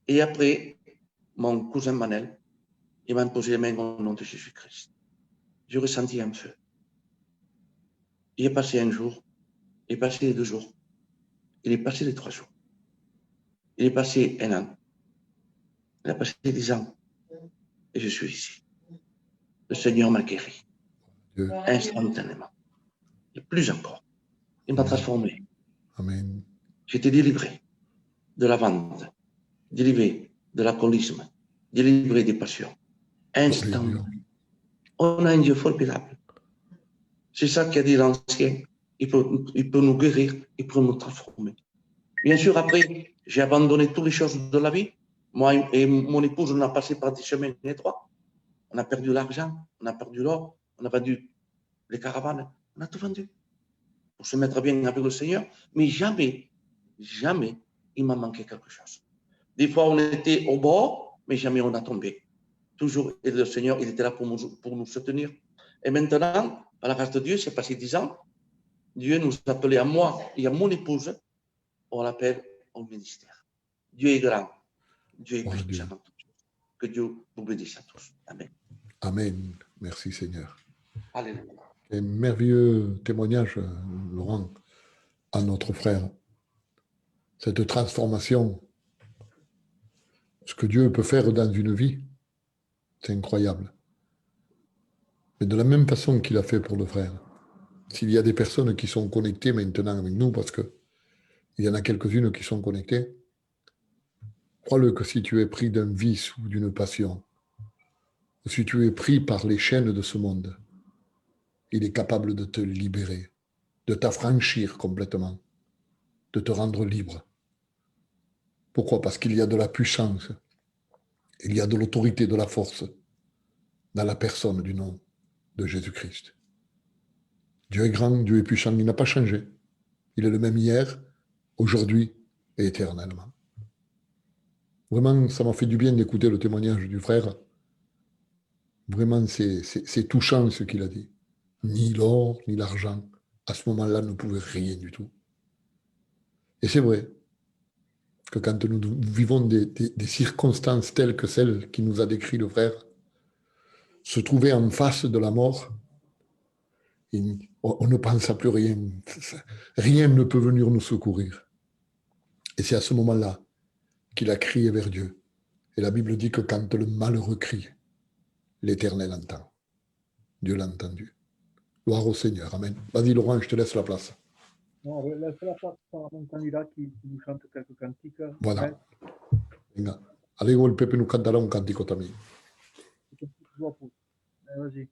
Et après, mon cousin Manel, il m'a posé les mains au nom de Jésus-Christ. J'ai ressenti un feu. Il est passé un jour, il est passé les 2 jours, il est passé les 3 jours. Il est passé 1 an. Il a passé 10 ans. Et je suis ici. Le Seigneur m'a guéri. Instantanément. Et plus encore. Il m'a transformé. Amen. J'étais délivré de la vente, délivré de l'alcoolisme, délivré des passions. Instantanément. On a un Dieu formidable. C'est ça qu'a dit l'ancien. Il peut nous guérir, il peut nous transformer. Bien sûr, après, j'ai abandonné toutes les choses de la vie. Moi et mon épouse, on a passé par des chemins étroits. On a perdu l'argent, on a perdu l'or, on a vendu les caravanes, on a tout vendu pour se mettre bien avec le Seigneur. Mais jamais, jamais, il m'a manqué quelque chose. Des fois, on était au bord, mais jamais on a tombé. Toujours, et le Seigneur, il était là pour nous soutenir. Et maintenant, à la grâce de Dieu, c'est passé 10 ans. Dieu nous a appelés à moi et à mon épouse, on l'appelle au ministère. Dieu est grand. Dieu est puissant. Que Dieu vous bénisse à tous. Amen. Amen. Merci Seigneur. Alléluia. Un merveilleux témoignage, Laurent, à notre frère. Cette transformation, ce que Dieu peut faire dans une vie, c'est incroyable. Mais de la même façon qu'il a fait pour le frère, s'il y a des personnes qui sont connectées maintenant avec nous, parce qu'il y en a quelques-unes qui sont connectées, crois-le que si tu es pris d'un vice ou d'une passion, ou si tu es pris par les chaînes de ce monde, il est capable de te libérer, de t'affranchir complètement, de te rendre libre. Pourquoi? Parce qu'il y a de la puissance, il y a de l'autorité, de la force dans la personne du nom de Jésus-Christ. Dieu est grand, Dieu est puissant, il n'a pas changé. Il est le même hier, aujourd'hui et éternellement. Vraiment, ça m'a fait du bien d'écouter le témoignage du frère. Vraiment, c'est touchant ce qu'il a dit. Ni l'or, ni l'argent, à ce moment-là, ne pouvaient rien du tout. Et c'est vrai que quand nous vivons des circonstances telles que celles qui nous a décrit le frère, se trouver en face de la mort, on ne pense à plus rien. Rien ne peut venir nous secourir. Et c'est à ce moment-là qu'il a crié vers Dieu. Et la Bible dit que quand le malheureux crie, l'Éternel entend. Dieu l'a entendu. Gloire au Seigneur. Amen. Vas-y Laurent, je te laisse la place. Non, laisse la place à mon candidat qui nous chante quelques cantiques. Voilà. Venga. Allez, el Pepe nous cantará un cantico también. Vas-y.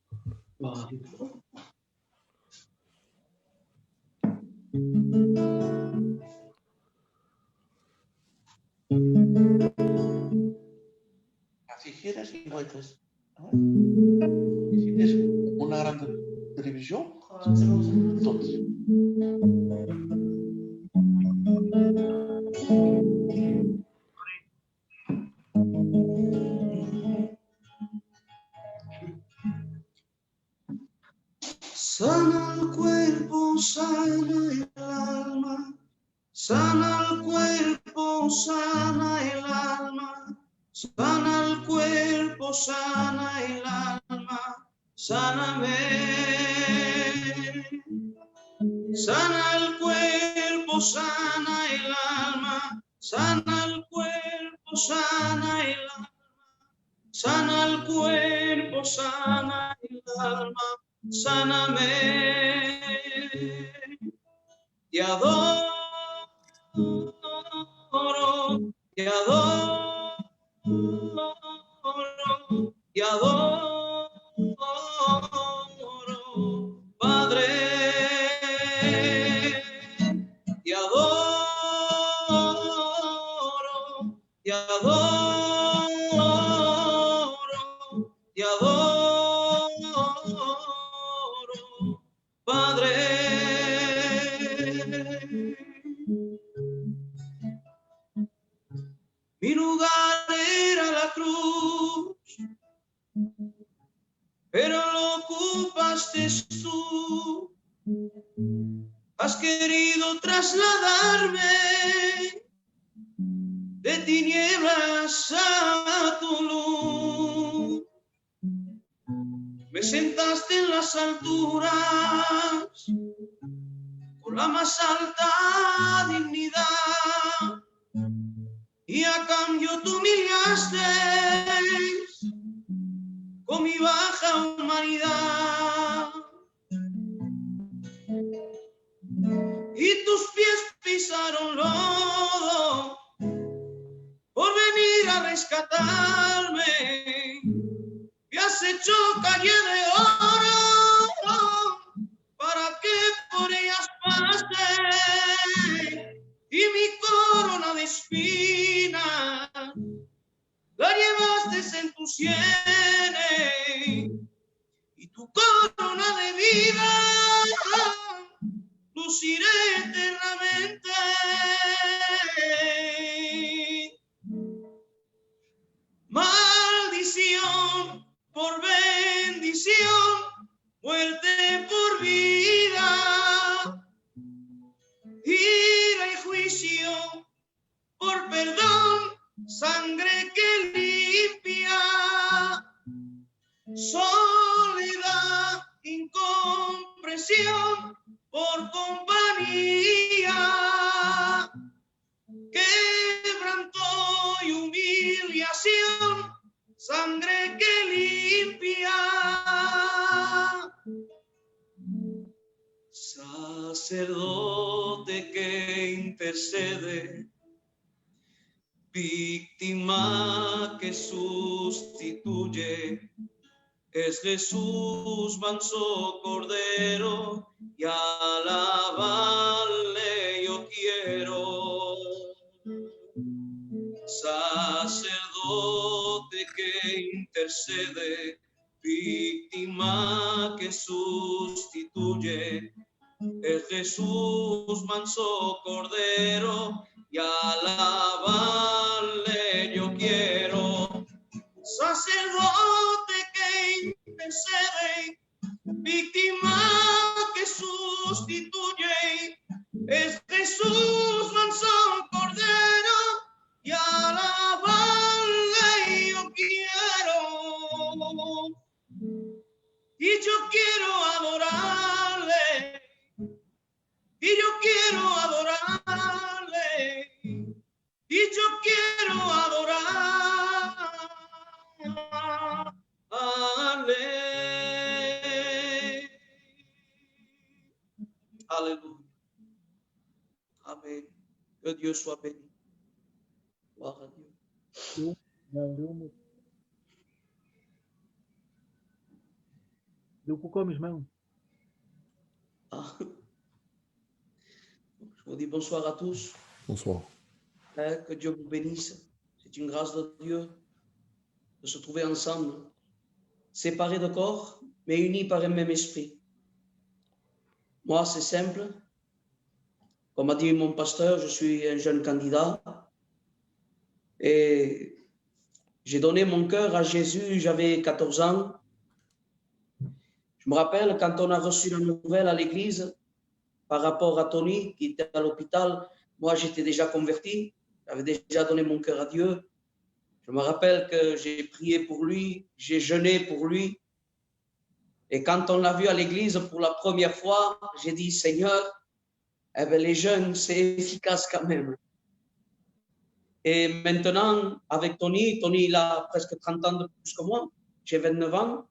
Si quieres, si puedes. Si tienes una gran televisión, entonces. el alma, sana el cuerpo, sana el alma, sana el cuerpo, sana el alma, sáname. Sana el cuerpo, sana el alma, sana el cuerpo, sana el alma, sana el cuerpo, sana el alma, sáname. Te adoro, te adoro, te adoro, Padre. Te adoro, te adoro, te adoro, Padre. Mi lugar era la cruz, pero lo ocupaste tú. Has querido trasladarme de tinieblas a tu luz. Me sentaste en las alturas con la más alta dignidad y a cambio tú humillaste con mi baja humanidad. Y tus pies pisaron lodo por venir a rescatarme. Me has hecho calle de oro para que por ellas pase. Y mi corona de espinas la llevaste en tus sienes. Y tu corona de vida luciré eternamente. Maldición por bendición, muerte por vida, ira y juicio por perdón, sangre que limpia, soledad, incomprensión por compañía, quebranto y humillación, sangre que limpia. Sacerdote que intercede, víctima que sustituye, es Jesús manso cordero, y alabarle yo quiero. Sacerdote que intercede, víctima que sustituye, es Jesús manso cordero, y alabarle yo quiero. Sacerdote que intercede, víctima que sustituye, es Jesús manso cordero, y alabarle yo quiero. Y yo quiero adorarle, y yo quiero adorarle, y yo quiero adorarle. Aleluya. Amén. Que Dios soit béni. Gloire à Dieu. Deu com comes, mão. Ah. Je vous dis bonsoir à tous. Bonsoir. Que Dieu vous bénisse. C'est une grâce de Dieu de se trouver ensemble, séparés de corps, mais unis par un même esprit. Moi, c'est simple. Comme a dit mon pasteur, je suis un jeune candidat et j'ai donné mon cœur à Jésus, j'avais 14 ans. Je me rappelle quand on a reçu la nouvelle à l'église, par rapport à Tony qui était à l'hôpital. Moi, j'étais déjà converti, j'avais déjà donné mon cœur à Dieu. Je me rappelle que j'ai prié pour lui, j'ai jeûné pour lui. Et quand on l'a vu à l'église pour la première fois, j'ai dit, Seigneur, eh bien, les jeûnes, c'est efficace quand même. Et maintenant, avec Tony, il a presque 30 ans de plus que moi, j'ai 29 ans.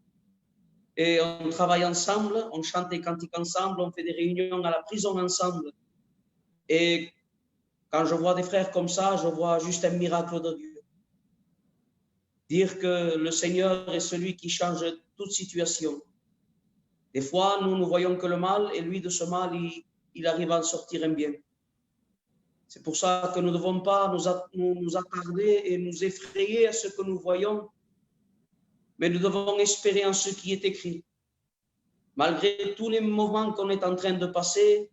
Et on travaille ensemble, on chante des cantiques ensemble, on fait des réunions à la prison ensemble. Et quand je vois des frères comme ça, je vois juste un miracle de Dieu. Dire que le Seigneur est celui qui change toute situation. Des fois, nous ne voyons que le mal et lui, de ce mal, il arrive à en sortir un bien. C'est pour ça que nous ne devons pas nous attarder et nous effrayer à ce que nous voyons, mais nous devons espérer en ce qui est écrit. Malgré tous les moments qu'on est en train de passer,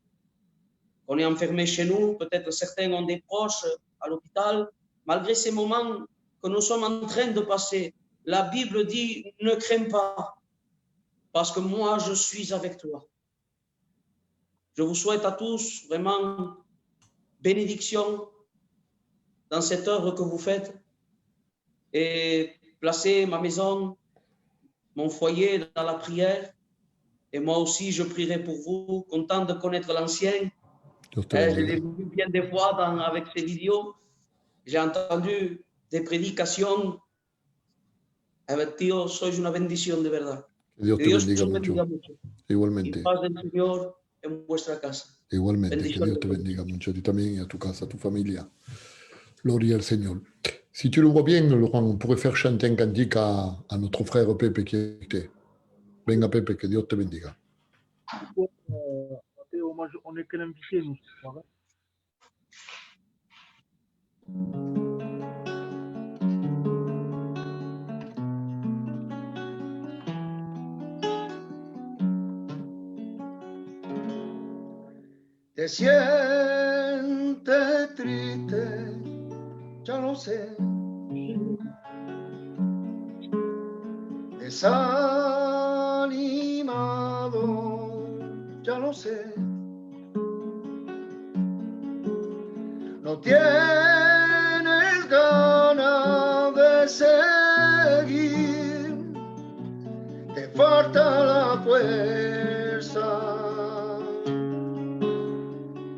qu'on est enfermé chez nous, peut-être certains ont des proches à l'hôpital, malgré ces moments que nous sommes en train de passer, la Bible dit « Ne crains pas, parce que moi, je suis avec toi ». Je vous souhaite à tous vraiment bénédiction dans cette œuvre que vous faites et placez ma maison, mon foyer dans la prière. Et moi aussi, je prierai pour vous, content de connaître l'ancien. Je l'ai vu bien des fois avec ces vidéos. J'ai entendu des prédications. Tío, sois una bendición de verdad. Que Dios te bendiga mucho. Igualmente. Y paz del Señor en vuestra casa. Igualmente, que Dios te bendiga mucho a ti también y a tu casa, a tu familia. Gloria al Señor. Si tu le vois bien, Laurent, on pourrait faire chanter un cantique à notre frère Pepe qui était. Venga, Pepe, que Dios te bendiga. Théo, moi, on est que l'invité, nous, ce soir. Te sientes triste, ya lo sé. Desanimado, ya lo sé. No tienes ganas de seguir, te falta la fuerza.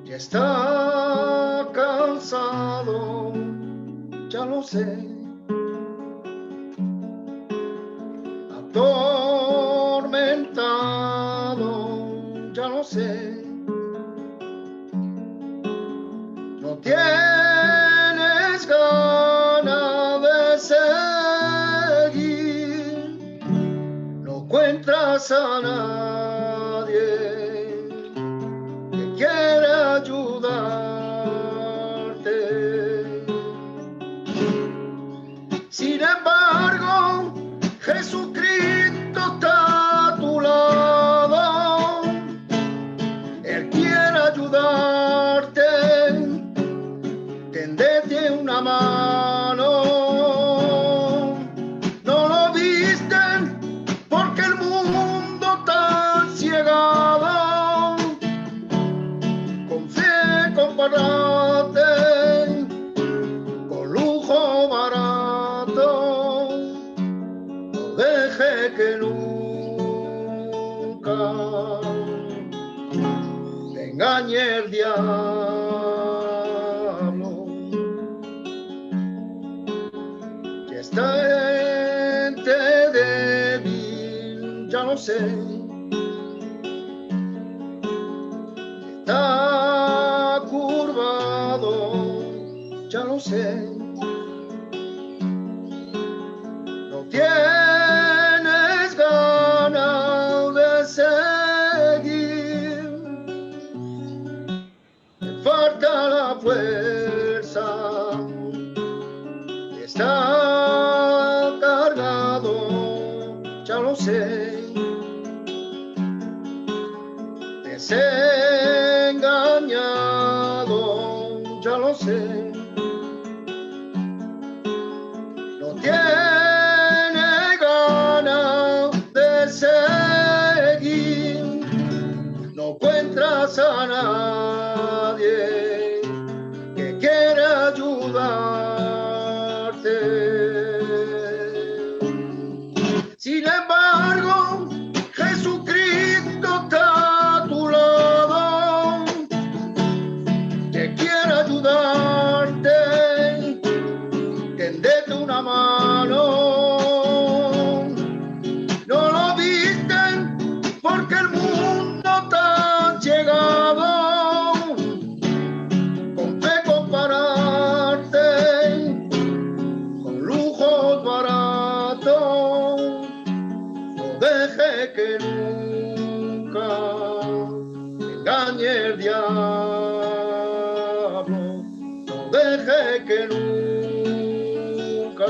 Ya está cansado, ya lo sé. Atormentado, ya lo sé. No tienes ganas de seguir, no encuentras a nadie que quiera ayudarte. Sin embargo, Jesucristo está a tu lado, Él quiere ayudarte, tendete una mano. No lo viste porque el mundo está ciegado, con fe compárate, con lujo barato, no deje que nunca te engañe el diablo. Que esta gente débil, ya lo sé, está curvado, ya lo sé. No tienes ganas de seguir, te falta la fuerza, está cargado, ya lo sé. Desengañado, ya lo sé. No tiene ganas de seguir, no encuentras a nadie que nunca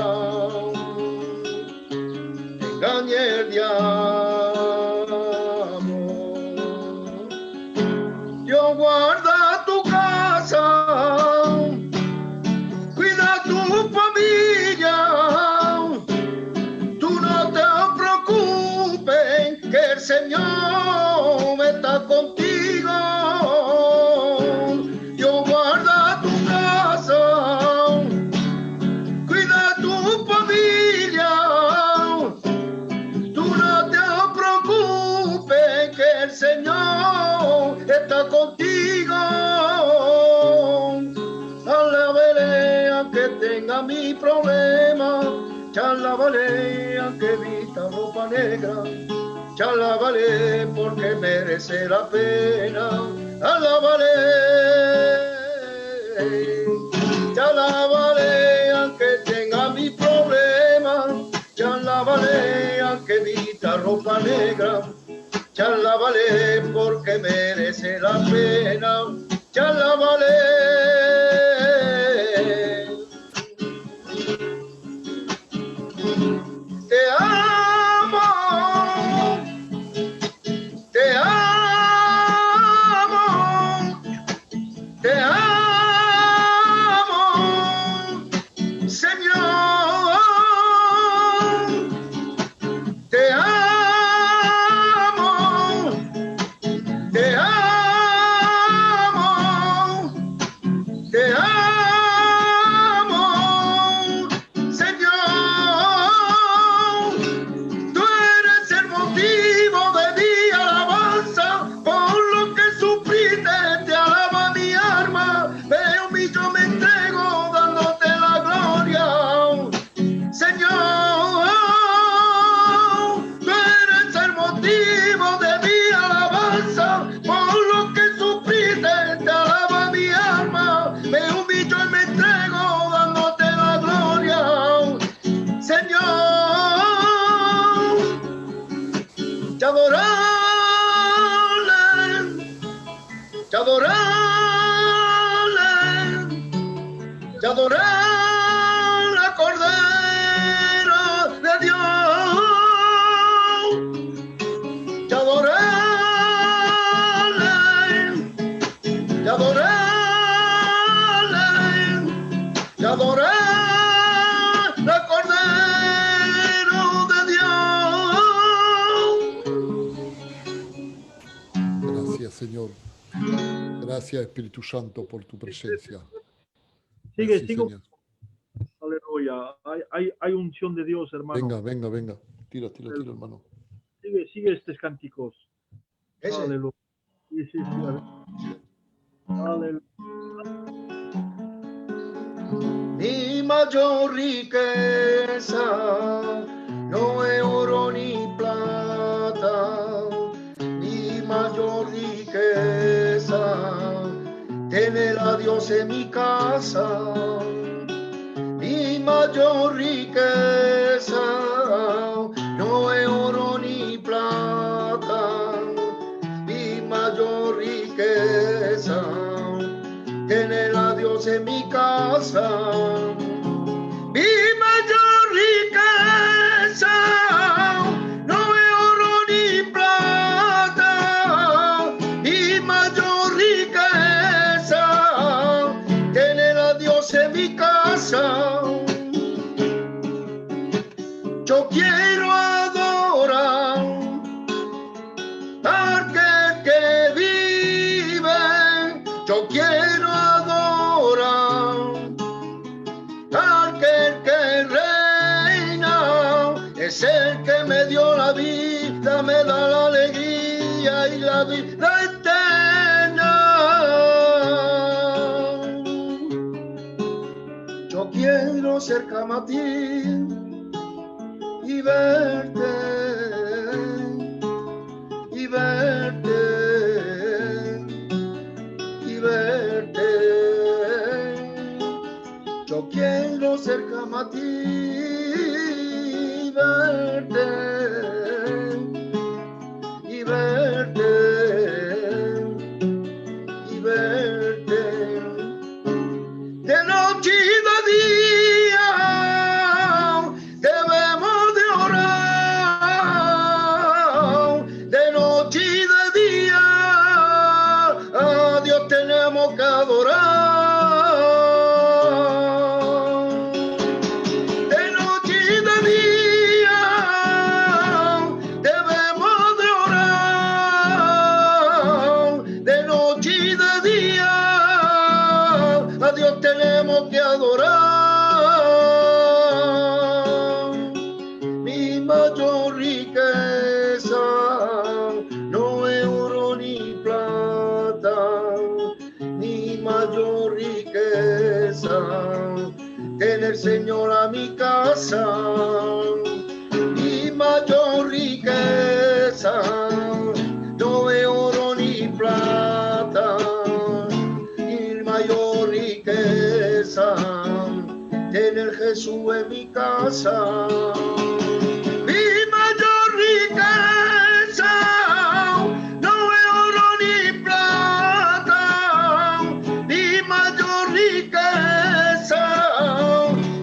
te engañe el diablo. Dios guarda tu casa, cuida tu familia. Tú no te preocupes, que el Señor está contigo. Dios guarda tu casa, cuida tu familia. Tú no te preocupes, que el Señor está contigo. Alabaré aunque tenga mi problema, alabaré aunque vista ropa negra, alabaré porque merece la pena. Alabaré aunque tenga mi problema, alabaré aunque vista ropa negra, alabaré porque merece la pena. Alabaré. Te amo, te amo, te amo, Señor, te amo, te amo, te amo, Señor. Tú eres el motivo de mi alabanza, por lo que sufriste te alaba mi alma. Me humillo, me entrego dándote la gloria, Señor. Tú eres el motivo de mi alabanza, por lo que sufriste te alaba mi alma. Me humillo y me entrego dándote la gloria, Señor. Te adoraré, te adoraré, te adoraré, Cordero de Dios. Te adoraré, te adoraré, te adoraré, Cordero de Dios. Gracias, Señor. Gracias, Espíritu Santo, por tu presencia. Sigue, Merci, sigo. Señor. Aleluya. Hay unción de Dios, hermano. Venga, venga, venga. Tira, tira, tira, hermano. Sigue estos cánticos. Ese. Aleluya. Sí, sí, sí. Aleluya. Mi mayor riqueza no es oro ni plata. Mi mayor riqueza tener a Dios en mi casa. Mi mayor riqueza no es oro ni plata. Mi mayor riqueza tener a Dios en mi casa. Mi mayor riqueza no es oro ni plata. Mi mayor riqueza tener a Dios en mi casa. Yo quiero adorar aquel que vive. Yo quiero adorar aquel que reina. Es el que me dio la vida, me da la alegría y la vida eterna. Yo quiero cerca a ti y verte, y verte, y verte. Yo quiero cerca a ti y verte, y verte, y verte. De noche y de que adorar. De noche y de día debemos de orar. De noche y de día a Dios tenemos que adorar. Mi mayor riqueza no es oro ni plata, mi mayor riqueza tener Señor a mi casa. Mi mayor riqueza no es oro ni plata, mi mayor riqueza tener Jesús en mi casa. Mi mayor riqueza no es oro ni plata, mi mayor riqueza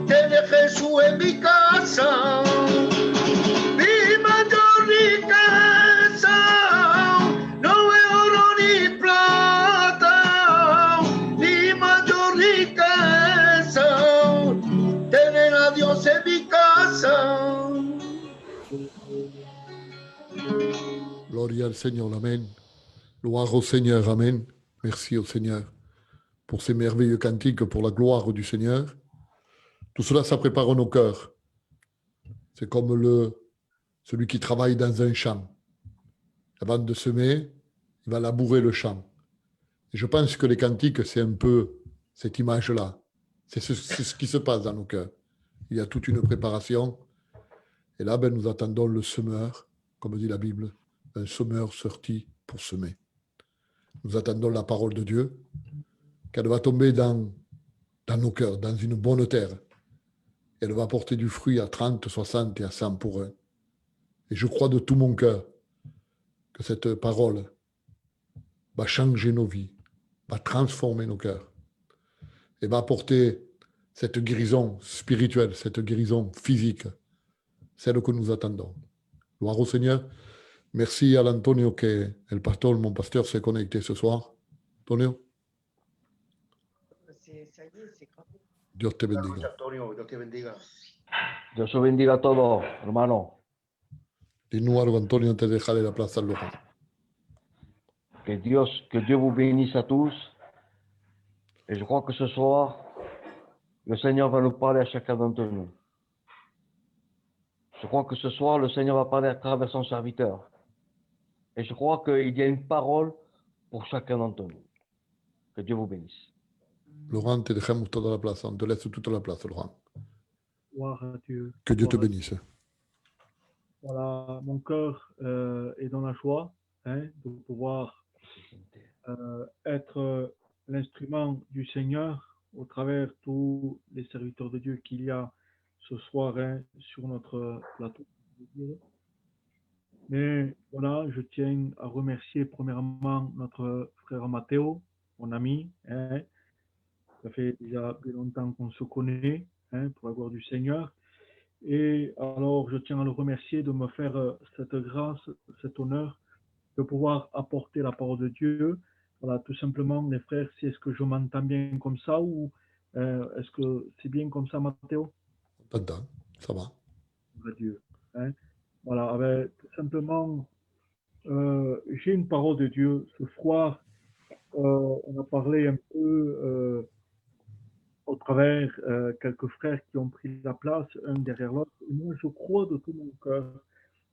tener Jesús en mi casa. Mi mayor riqueza no es oro ni plata, mi mayor riqueza tener a Dios en mi casa. Gloria al Seigneur, Amen. Gloire au Seigneur, Amen. Merci au Seigneur pour ces merveilleux cantiques, pour la gloire du Seigneur. Tout cela, ça prépare nos cœurs. C'est comme celui qui travaille dans un champ. Avant de semer, il va labourer le champ. Et je pense que les cantiques, c'est un peu cette image-là. C'est ce qui se passe dans nos cœurs. Il y a toute une préparation. Et là, nous attendons le semeur, comme dit la Bible, un semeur sorti pour semer. Nous attendons la parole de Dieu, qu'elle va tomber dans nos cœurs, dans une bonne terre. Elle va porter du fruit à 30, 60 et à 100 pour un. Et je crois de tout mon cœur que cette parole va changer nos vies, va transformer nos cœurs et va apporter cette guérison spirituelle, cette guérison physique, celle que nous attendons. Gloire au Seigneur. Merci à l'Antonio que el pastor, mon pasteur, s'est connecté ce soir. Antonio. Dios te bendiga. Antonio, Dios te bendiga. Dios os bendiga a todos, hermano. Dis-nous algo, Antonio, antes de dejarle la plaza al Laurent. Que Dieu vous bénisse à tous. Et je crois que ce soir, le Seigneur va nous parler à chacun d'entre nous. Je crois que ce soir, le Seigneur va parler à travers son serviteur. Et je crois qu'il y a une parole pour chacun d'entre nous. Que Dieu vous bénisse. Laurent, te dejamos toda la plaza. On te laisse toute la place, Laurent. Gloire à Dieu. Que Dieu te Gloire à bénisse. Voilà, mon cœur est dans la joie de pouvoir être l'instrument du Seigneur au travers tous les serviteurs de Dieu qu'il y a ce soir sur notre plateau. Mais voilà, je tiens à remercier premièrement notre frère Matteo, mon ami. Ça fait déjà plus longtemps qu'on se connaît pour la gloire du Seigneur. Et alors, je tiens à le remercier de me faire cette grâce, cet honneur de pouvoir apporter la parole de Dieu. Voilà, tout simplement, les frères, si est-ce que je m'entends bien comme ça ou est-ce que c'est bien comme ça, Matteo? T'entends, ça va. Dieu. Voilà, tout simplement, j'ai une parole de Dieu. Ce soir, on a parlé un peu au travers quelques frères qui ont pris la place, un derrière l'autre. Et moi, je crois de tout mon cœur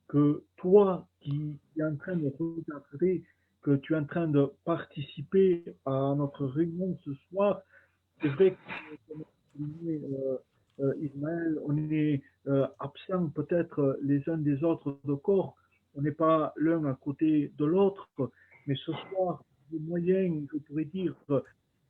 que toi qui es en train de regarder, que tu es en train de participer à notre réunion ce soir, c'est vrai que Ismaël, on est absents peut-être les uns des autres de corps, on n'est pas l'un à côté de l'autre, mais ce soir, le moyen, je pourrais dire,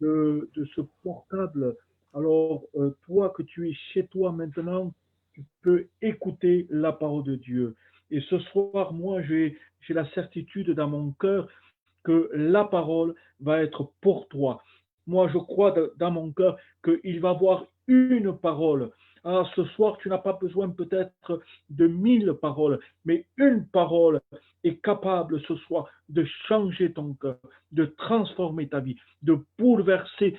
de ce portable, alors toi que tu es chez toi maintenant, tu peux écouter la parole de Dieu. Et ce soir, moi, j'ai la certitude dans mon cœur que la parole va être pour toi. Moi, je crois dans mon cœur qu'il va y avoir une parole Ah, ce soir, tu n'as pas besoin peut-être de 1000 paroles, mais une parole est capable ce soir de changer ton cœur, de transformer ta vie, de bouleverser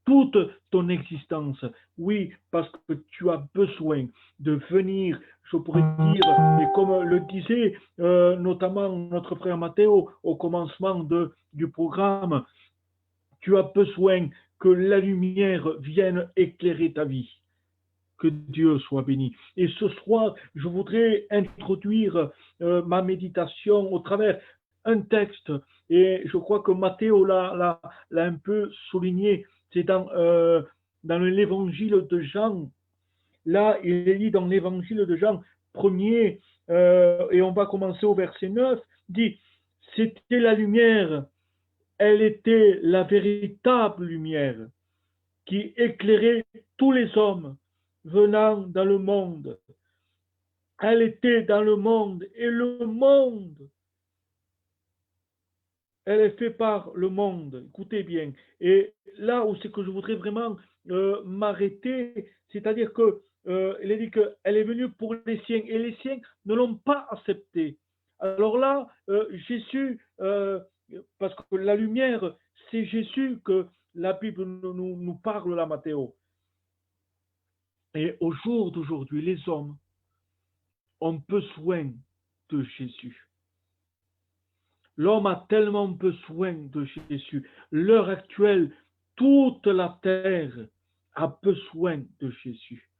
toute ton existence. Oui, parce que tu as besoin de venir, je pourrais dire, et comme le disait notamment notre frère Matteo au commencement du programme, tu as besoin que la lumière vienne éclairer ta vie. Que Dieu soit béni. Et ce soir, je voudrais introduire ma méditation au travers un texte, et je crois que Matteo l'a un peu souligné, c'est dans l'évangile de Jean. Là, il est dit dans l'évangile de Jean, premier, et on va commencer au verset 9, dit, c'était la lumière, elle était la véritable lumière qui éclairait tous les hommes venant dans le monde. Elle était dans le monde et le monde, elle est faite par le monde. Écoutez bien. Et là où c'est que je voudrais vraiment m'arrêter, c'est-à-dire que il est dit qu'elle est venue pour les siens et les siens ne l'ont pas acceptée. Alors là, Jésus, parce que la lumière, c'est Jésus que la Bible nous parle là, Matthéo. Et au jour d'aujourd'hui, les hommes ont besoin de Jésus. L'homme a tellement besoin de Jésus. L'heure actuelle, toute la terre a besoin de Jésus.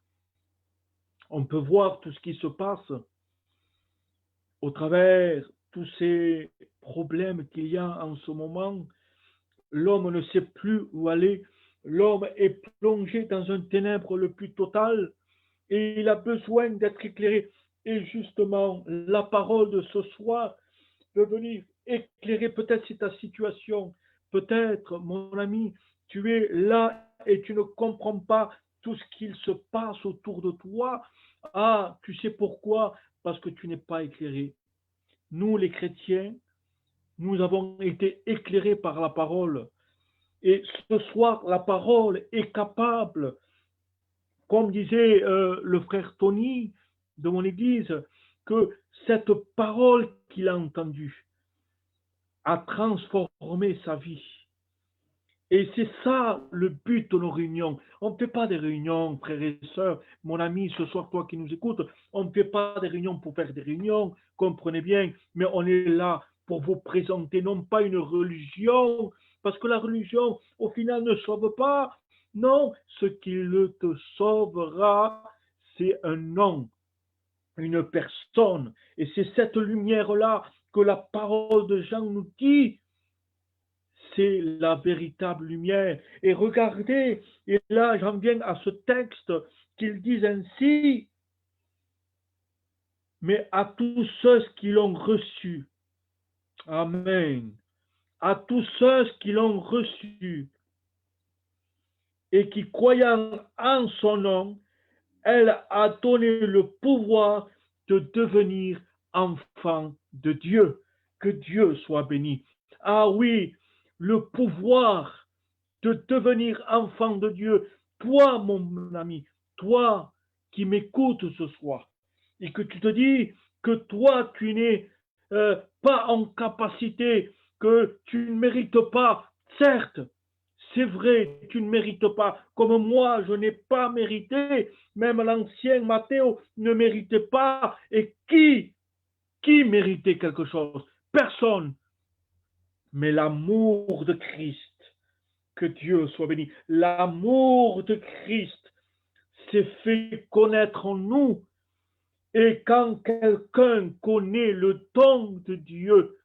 On peut voir tout ce qui se passe au travers tous ces problèmes qu'il y a en ce moment. L'homme ne sait plus où aller. L'homme est plongé dans un ténèbre le plus total et il a besoin d'être éclairé. Et justement, la parole de ce soir peut venir éclairer peut-être c'est ta situation. Peut-être, mon ami, tu es là et tu ne comprends pas tout ce qu'il se passe autour de toi. Ah, tu sais pourquoi? Parce que tu n'es pas éclairé. Nous, les chrétiens, nous avons été éclairés par la parole. Et ce soir, la parole est capable, comme disait le frère Tony de mon église, que cette parole qu'il a entendue a transformé sa vie. Et c'est ça le but de nos réunions. On ne fait pas des réunions, frères et sœurs, mon ami, ce soir, toi qui nous écoutes, on ne fait pas des réunions pour faire des réunions, comprenez bien, mais on est là pour vous présenter non pas une religion, parce que la religion, au final, ne sauve pas. Non, ce qui te sauvera, c'est un nom, une personne. Et c'est cette lumière-là que la parole de Jean nous dit. C'est la véritable lumière. Et regardez, et là j'en viens à ce texte qu'ils disent ainsi, mais à tous ceux qui l'ont reçu. Amen. À tous ceux qui l'ont reçu et qui croyant en son nom, elle a donné le pouvoir de devenir enfant de Dieu. Que Dieu soit béni. Ah oui, le pouvoir de devenir enfant de Dieu. Toi, mon ami, toi qui m'écoutes ce soir, et que tu te dis que toi, tu n'es pas en capacité, que tu ne mérites pas, certes, c'est vrai, tu ne mérites pas, comme moi, je n'ai pas mérité, même l'ancien Matthéo ne méritait pas, et qui méritait quelque chose? Personne. Mais l'amour de Christ, que Dieu soit béni, l'amour de Christ s'est fait connaître en nous. Et quand quelqu'un connaît le don de Dieu,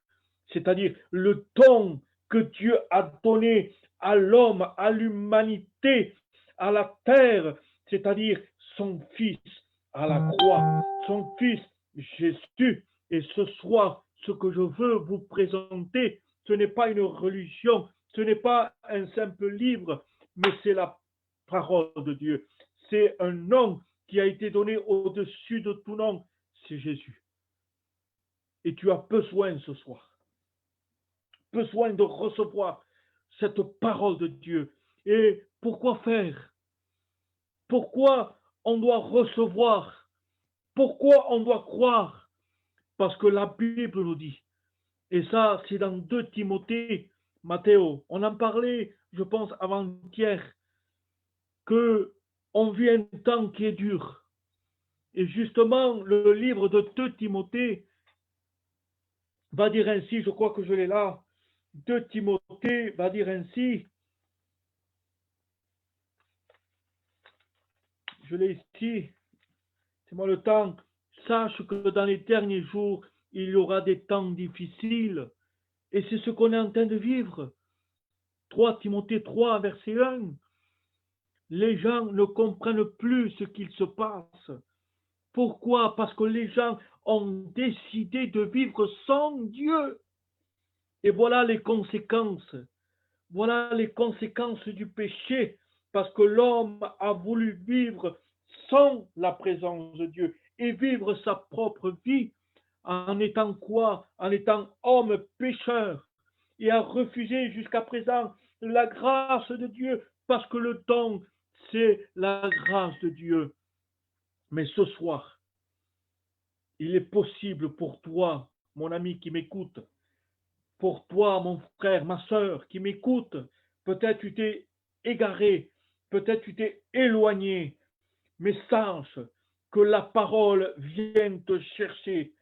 c'est-à-dire le don que Dieu a donné à l'homme, à l'humanité, à la terre, c'est-à-dire son Fils à la croix, son Fils Jésus. Et ce soir, ce que je veux vous présenter, ce n'est pas une religion, ce n'est pas un simple livre, mais c'est la parole de Dieu. C'est un nom qui a été donné au-dessus de tout nom, c'est Jésus. Et tu as besoin ce soir, besoin de recevoir cette parole de Dieu. Et pourquoi faire? Pourquoi on doit recevoir? Pourquoi on doit croire? Parce que la Bible nous dit. Et ça, c'est dans 2 Timothée, Matthéo. On en parlait, je pense, avant-hier, qu'on vit un temps qui est dur. Et justement, le livre de 2 Timothée va dire ainsi, je crois que je l'ai là, 2 Timothée va dire ainsi, je l'ai ici, c'est moi le temps, sache que dans les derniers jours, il y aura des temps difficiles, et c'est ce qu'on est en train de vivre. 3 Timothée 3, verset 1, les gens ne comprennent plus ce qu'il se passe. Pourquoi? Parce que les gens ont décidé de vivre sans Dieu. Et voilà les conséquences. Voilà les conséquences du péché, parce que l'homme a voulu vivre sans la présence de Dieu et vivre sa propre vie en étant quoi? En étant homme pécheur, et a refusé jusqu'à présent la grâce de Dieu, parce que le don, c'est la grâce de Dieu. Mais ce soir, il est possible pour toi, mon ami qui m'écoute, pour toi, mon frère, ma sœur qui m'écoute, peut-être tu t'es égaré, peut-être tu t'es éloigné, mais sache que la parole vient te chercher.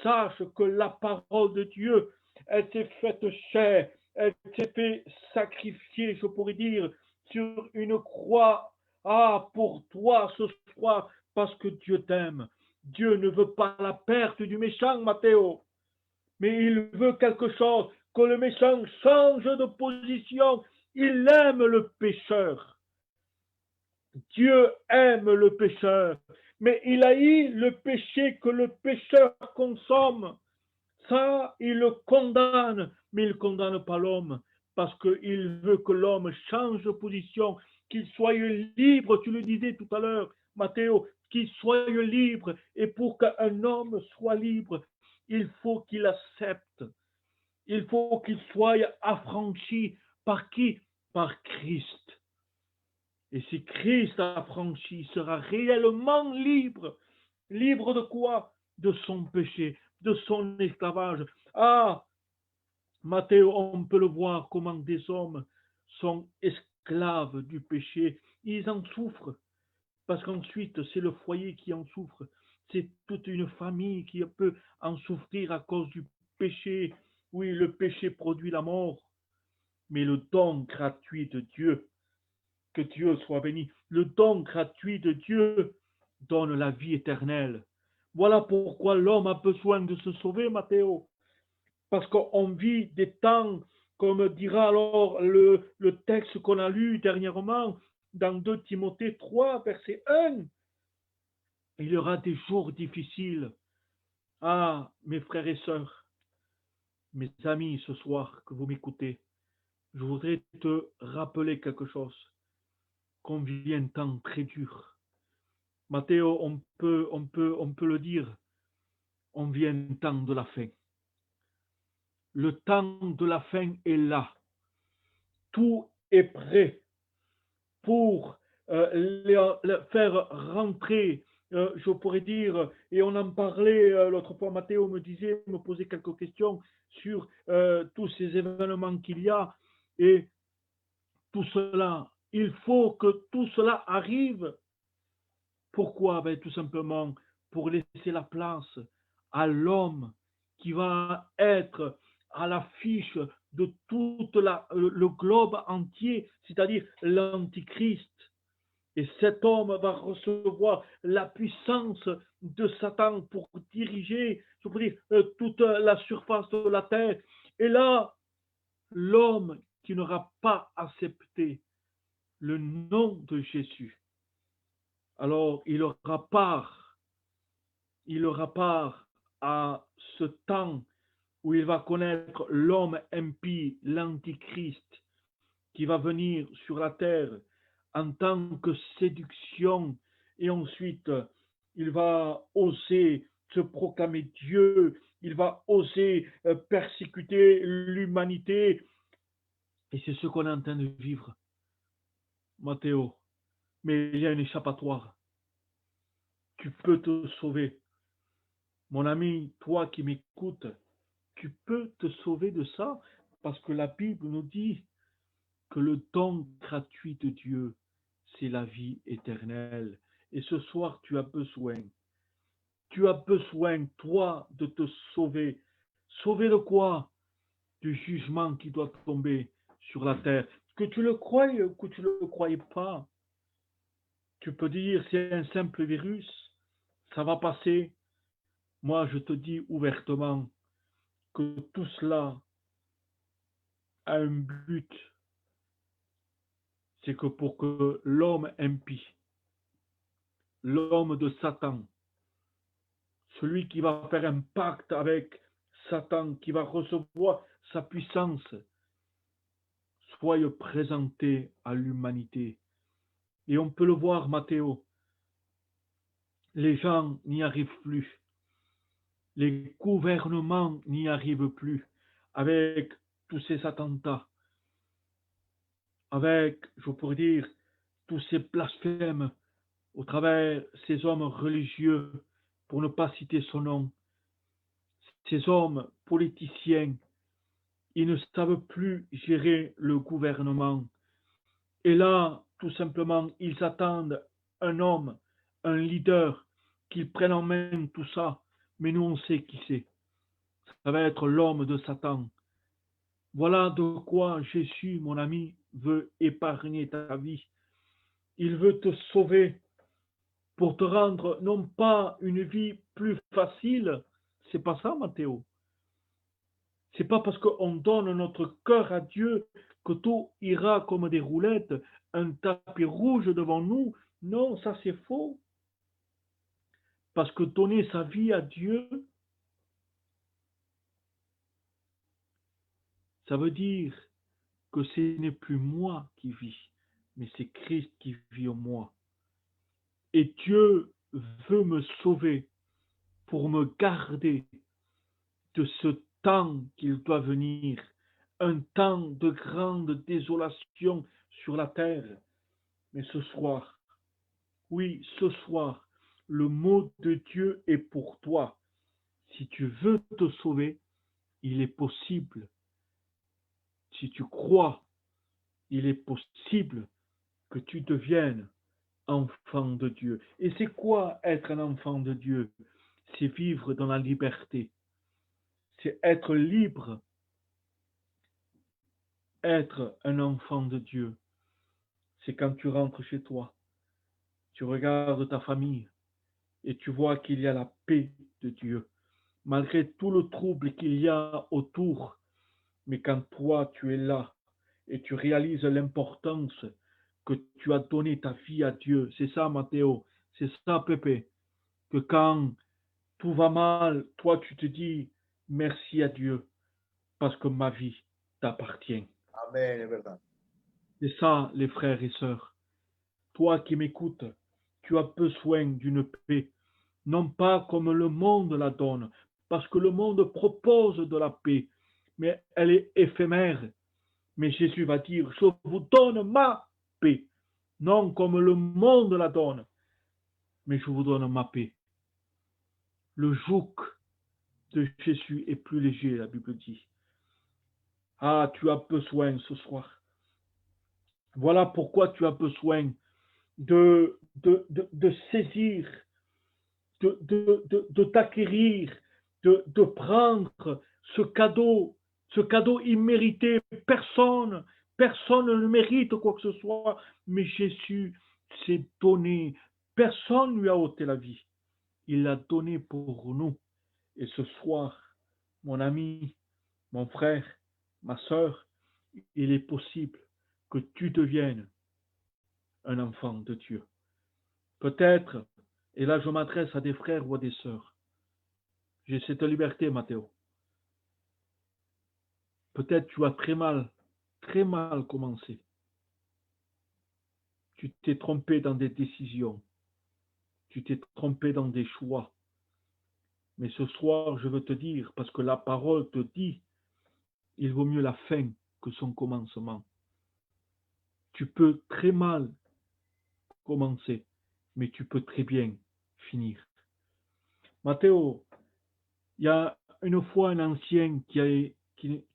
Sache que la parole de Dieu, elle s'est faite chair, elle s'est fait sacrifier, je pourrais dire, sur une croix. Ah, pour toi ce soir, parce que Dieu t'aime. Dieu ne veut pas la perte du méchant, Matthéo, mais il veut quelque chose, que le méchant change de position. Il aime le pécheur. Dieu aime le pécheur, mais il haït le péché que le pécheur consomme. Ça, il le condamne, mais il ne condamne pas l'homme, parce qu'il veut que l'homme change de position, qu'il soit libre, tu le disais tout à l'heure, Matthéo, qu'il soit libre, et pour qu'un homme soit libre, il faut qu'il accepte, il faut qu'il soit affranchi. Par qui? Par Christ. Et si Christ affranchi sera réellement libre, libre de quoi? De son péché, de son esclavage. Ah, Matthéo, on peut le voir comment des hommes sont esclaves du péché. Ils en souffrent, parce qu'ensuite, c'est le foyer qui en souffre. C'est toute une famille qui peut en souffrir à cause du péché. Oui, le péché produit la mort, mais le don gratuit de Dieu, que Dieu soit béni, le don gratuit de Dieu donne la vie éternelle. Voilà pourquoi l'homme a besoin de se sauver, Matthéo. Parce qu'on vit des temps, comme dira alors le texte qu'on a lu dernièrement, dans 2 Timothée 3, verset 1. Il y aura des jours difficiles. Ah, mes frères et sœurs, mes amis, ce soir que vous m'écoutez, je voudrais te rappeler quelque chose, qu'on vit un temps très dur. Matthéo, on peut le dire, on vit un temps de la fin. Le temps de la fin est là. Tout est prêt pour faire rentrer, je pourrais dire, et on en parlait l'autre fois, Matthéo me posait quelques questions sur tous ces événements qu'il y a, et tout cela, il faut que tout cela arrive. Pourquoi? Ben, tout simplement pour laisser la place à l'homme qui va être à l'affiche de tout le globe entier, c'est-à-dire l'Antichrist. Et cet homme va recevoir la puissance de Satan pour diriger, je peux dire, toute la surface de la terre. Et là, l'homme qui n'aura pas accepté le nom de Jésus, alors il aura part à ce temps où il va connaître l'homme impie, l'antichrist, qui va venir sur la terre en tant que séduction, et ensuite il va oser se proclamer Dieu, il va oser persécuter l'humanité, et c'est ce qu'on est en train de vivre, Matthéo. Mais il y a un échappatoire. tu peux te sauver. Mon ami, toi qui m'écoutes, tu peux te sauver de ça parce que la Bible nous dit que le don gratuit de Dieu, c'est la vie éternelle. Et ce soir, tu as besoin, toi, de te sauver. Sauver de quoi? Du jugement qui doit tomber sur la terre. Que tu le croyes ou que tu ne le croyais pas. Tu peux dire, c'est un simple virus, ça va passer. Moi, je te dis ouvertement que tout cela a un but. C'est que pour que l'homme impie, l'homme de Satan, celui qui va faire un pacte avec Satan, qui va recevoir sa puissance, soit présenté à l'humanité. Et on peut le voir, Matthéo, les gens n'y arrivent plus. Les gouvernements n'y arrivent plus avec tous ces attentats, avec, je pourrais dire, tous ces blasphèmes au travers ces hommes religieux, pour ne pas citer son nom, ces hommes politiciens, ils ne savent plus gérer le gouvernement. Et là, tout simplement, ils attendent un homme, un leader, qui prenne en main tout ça. Mais nous, on sait qui c'est. Ça va être l'homme de Satan. Voilà de quoi Jésus, mon ami, veut épargner ta vie. Il veut te sauver pour te rendre non pas une vie plus facile, c'est pas ça, Matthéo. C'est pas parce qu'on donne notre cœur à Dieu que tout ira comme des roulettes, un tapis rouge devant nous. Non, ça c'est faux. Parce que donner sa vie à Dieu, ça veut dire que ce n'est plus moi qui vis, mais c'est Christ qui vit en moi. Et Dieu veut me sauver pour me garder de ce temps qu'il doit venir, un temps de grande désolation sur la terre. Mais ce soir, oui, ce soir, le mot de Dieu est pour toi. Si tu veux te sauver, il est possible. Si tu crois, il est possible que tu deviennes enfant de Dieu. Et c'est quoi être un enfant de Dieu? C'est vivre dans la liberté. C'est être libre. Être un enfant de Dieu, c'est quand tu rentres chez toi, tu regardes ta famille et tu vois qu'il y a la paix de Dieu, malgré tout le trouble qu'il y a autour. Mais quand toi, tu es là et tu réalises l'importance que tu as donné ta vie à Dieu, c'est ça, Matthéo, c'est ça, Pépé, que quand tout va mal, toi, tu te dis merci à Dieu parce que ma vie t'appartient. Amen, es verdad. C'est ça, les frères et sœurs. Toi qui m'écoutes, tu as besoin d'une paix, non pas comme le monde la donne, parce que le monde propose de la paix, mais elle est éphémère. Mais Jésus va dire, je vous donne ma paix, non comme le monde la donne, mais je vous donne ma paix. Le joug de Jésus est plus léger, la Bible dit. Ah, tu as besoin ce soir. Voilà pourquoi tu as besoin de saisir, de t'acquérir, de prendre ce cadeau immérité. Personne ne mérite quoi que ce soit, mais Jésus s'est donné. Personne ne lui a ôté la vie. Il l'a donné pour nous. Et ce soir, mon ami, mon frère, ma sœur, il est possible que tu deviennes un enfant de Dieu. Peut-être, et là je m'adresse à des frères ou à des sœurs, j'ai cette liberté, Matthéo. Peut-être tu as très mal commencé. Tu t'es trompé dans des décisions. Tu t'es trompé dans des choix. Mais ce soir, je veux te dire, parce que la parole te dit, il vaut mieux la fin que son commencement. Tu peux très mal commencer, mais tu peux très bien finir. Matteo, il y a une fois un ancien qui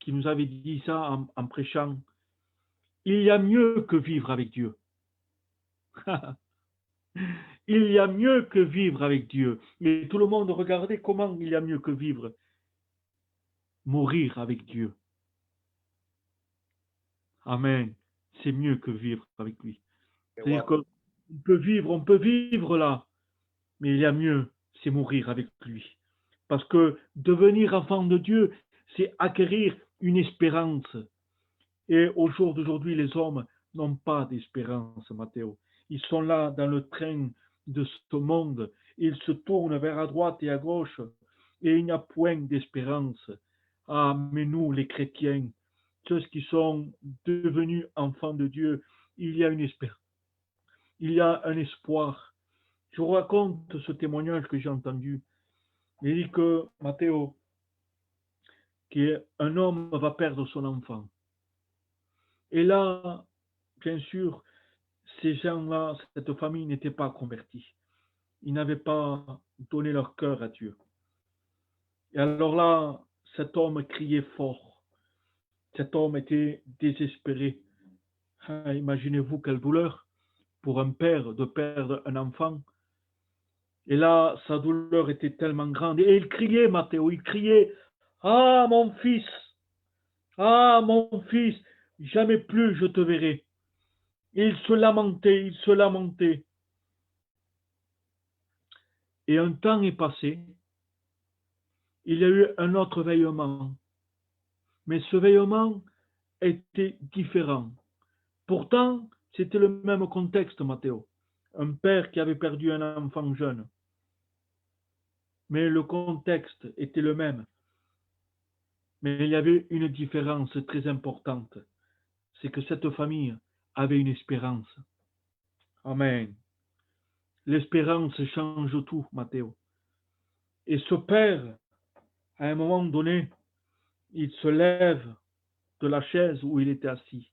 nous avait dit ça en prêchant. Il y a mieux que vivre avec Dieu. Il y a mieux que vivre avec Dieu. Et tout le monde regardait comment il y a mieux que vivre. Mourir avec Dieu. Amen. C'est mieux que vivre avec lui. C'est-à-dire qu'on peut vivre là, mais il y a mieux, c'est mourir avec lui. Parce que devenir enfant de Dieu, c'est acquérir une espérance. Et au jour d'aujourd'hui, les hommes n'ont pas d'espérance, Matteo. Ils sont là dans le train de ce monde. Ils se tournent vers à droite et à gauche et il n'y a point d'espérance. Ah, mais nous, les chrétiens, ceux qui sont devenus enfants de Dieu, il y a une espérance. Il y a un espoir. Je vous raconte ce témoignage que j'ai entendu. Il dit que Matteo, qu'un homme va perdre son enfant. Et là, bien sûr, ces gens-là, cette famille n'était pas convertie. Ils n'avaient pas donné leur cœur à Dieu. Et alors là, cet homme criait fort. Cet homme était désespéré. Ah, imaginez-vous quelle douleur pour un père de perdre un enfant. Et là, sa douleur était tellement grande. Et il criait, Matteo, il criait, « Ah, mon fils! Ah, mon fils! Jamais plus je te verrai. » Il se lamentait, il se lamentait. Et un temps est passé. Il y a eu un autre veillement. Mais ce veillement était différent. Pourtant, c'était le même contexte, Matteo. Un père qui avait perdu un enfant jeune. Mais le contexte était le même. Mais il y avait une différence très importante. C'est que cette famille avait une espérance. Amen. L'espérance change tout, Matteo. Et ce père, à un moment donné, il se lève de la chaise où il était assis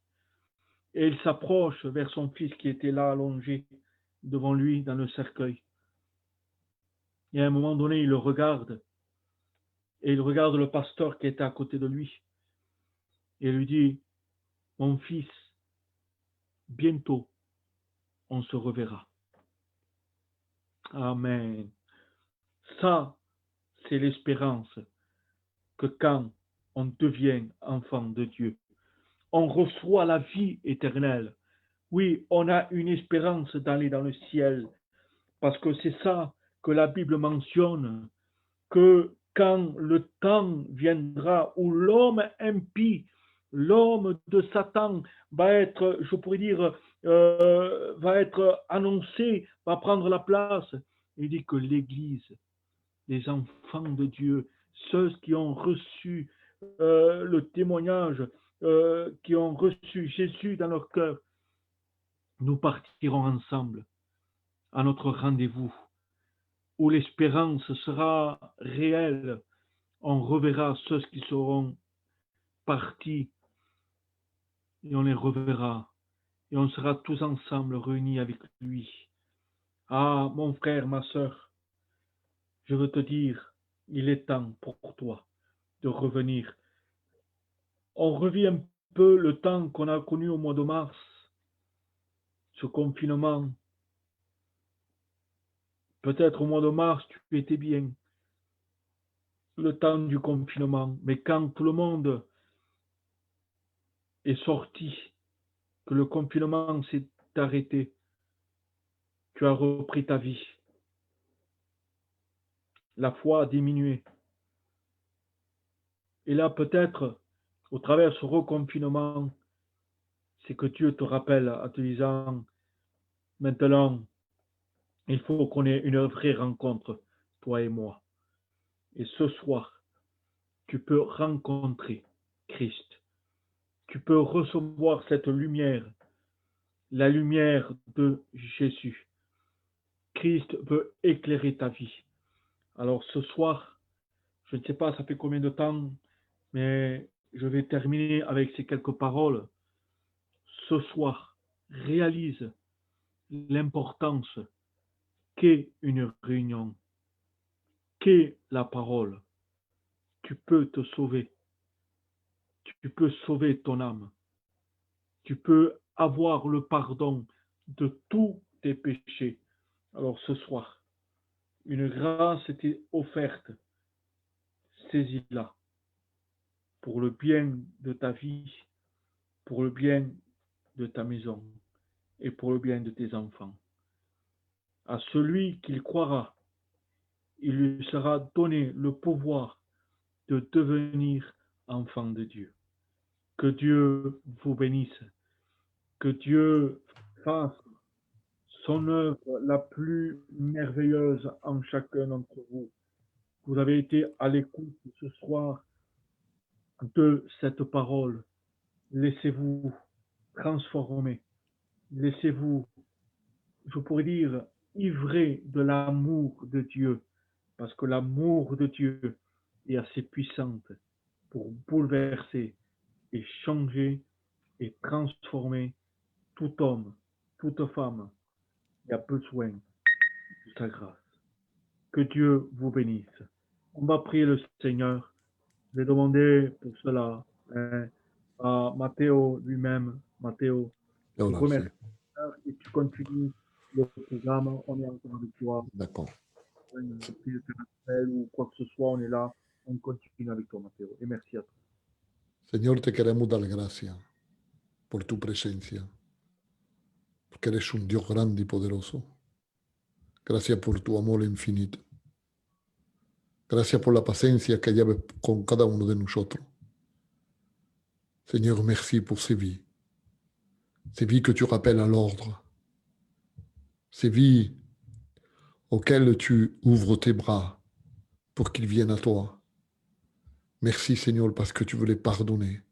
et il s'approche vers son fils qui était là allongé devant lui dans le cercueil. Et à un moment donné, il le regarde et il regarde le pasteur qui était à côté de lui et lui dit, « Mon fils, bientôt, on se reverra. » Amen. Ça, c'est l'espérance que quand on devient enfant de Dieu, on reçoit la vie éternelle. Oui, on a une espérance d'aller dans le ciel, parce que c'est ça que la Bible mentionne, que quand le temps viendra où l'homme impie, l'homme de Satan va être, je pourrais dire, va être annoncé, va prendre la place. Il dit que l'Église, les enfants de Dieu, ceux qui ont reçu le témoignage, qui ont reçu Jésus dans leur cœur, nous partirons ensemble à notre rendez-vous où l'espérance sera réelle. On reverra ceux qui seront partis et on les reverra et on sera tous ensemble réunis avec lui. Ah, mon frère, ma sœur, je veux te dire, il est temps pour toi de revenir. On revit un peu le temps qu'on a connu au mois de mars, ce confinement. Peut-être au mois de mars, tu étais bien, le temps du confinement, mais quand tout le monde est sorti, que le confinement s'est arrêté, tu as repris ta vie. La foi a diminué. Et là, peut-être, au travers de ce reconfinement, c'est que Dieu te rappelle en te disant, maintenant, il faut qu'on ait une vraie rencontre, toi et moi. Et ce soir, tu peux rencontrer Christ. Tu peux recevoir cette lumière, la lumière de Jésus. Christ veut éclairer ta vie. Alors ce soir, je ne sais pas ça fait combien de temps, mais je vais terminer avec ces quelques paroles. Ce soir, réalise l'importance qu'est une réunion, qu'est la parole. Tu peux te sauver. Tu peux sauver ton âme. Tu peux avoir le pardon de tous tes péchés. Alors ce soir, une grâce était offerte. Saisis-la pour le bien de ta vie, pour le bien de ta maison et pour le bien de tes enfants. À celui qui croira, il lui sera donné le pouvoir de devenir enfant de Dieu. Que Dieu vous bénisse, que Dieu fasse son œuvre la plus merveilleuse en chacun d'entre vous. Vous avez été à l'écoute ce soir de cette parole. Laissez-vous transformer. Laissez-vous, je pourrais dire, ivrer de l'amour de Dieu, parce que l'amour de Dieu est assez puissante pour bouleverser et changer et transformer tout homme, toute femme qui a besoin de sa grâce. Que Dieu vous bénisse. On va prier le Seigneur. Je vais demander pour cela à Matteo lui-même. Matteo, je Voilà, remercie et tu continues le programme. On est encore avec toi. D'accord. Ou quoi que ce soit, on est là. On continue avec toi, Matteo. Et merci à toi. Señor, te queremos dar gracias por tu presencia, porque eres un Dios grande y poderoso. Gracias por tu amor infinito. Gracias por la paciencia que lleves con cada uno de nosotros. Seigneur, merci pour ces vies que tu rappelles à l'ordre, ces vies auxquelles tu ouvres tes bras pour qu'ils viennent à toi. Merci Seigneur parce que tu veux les pardonner.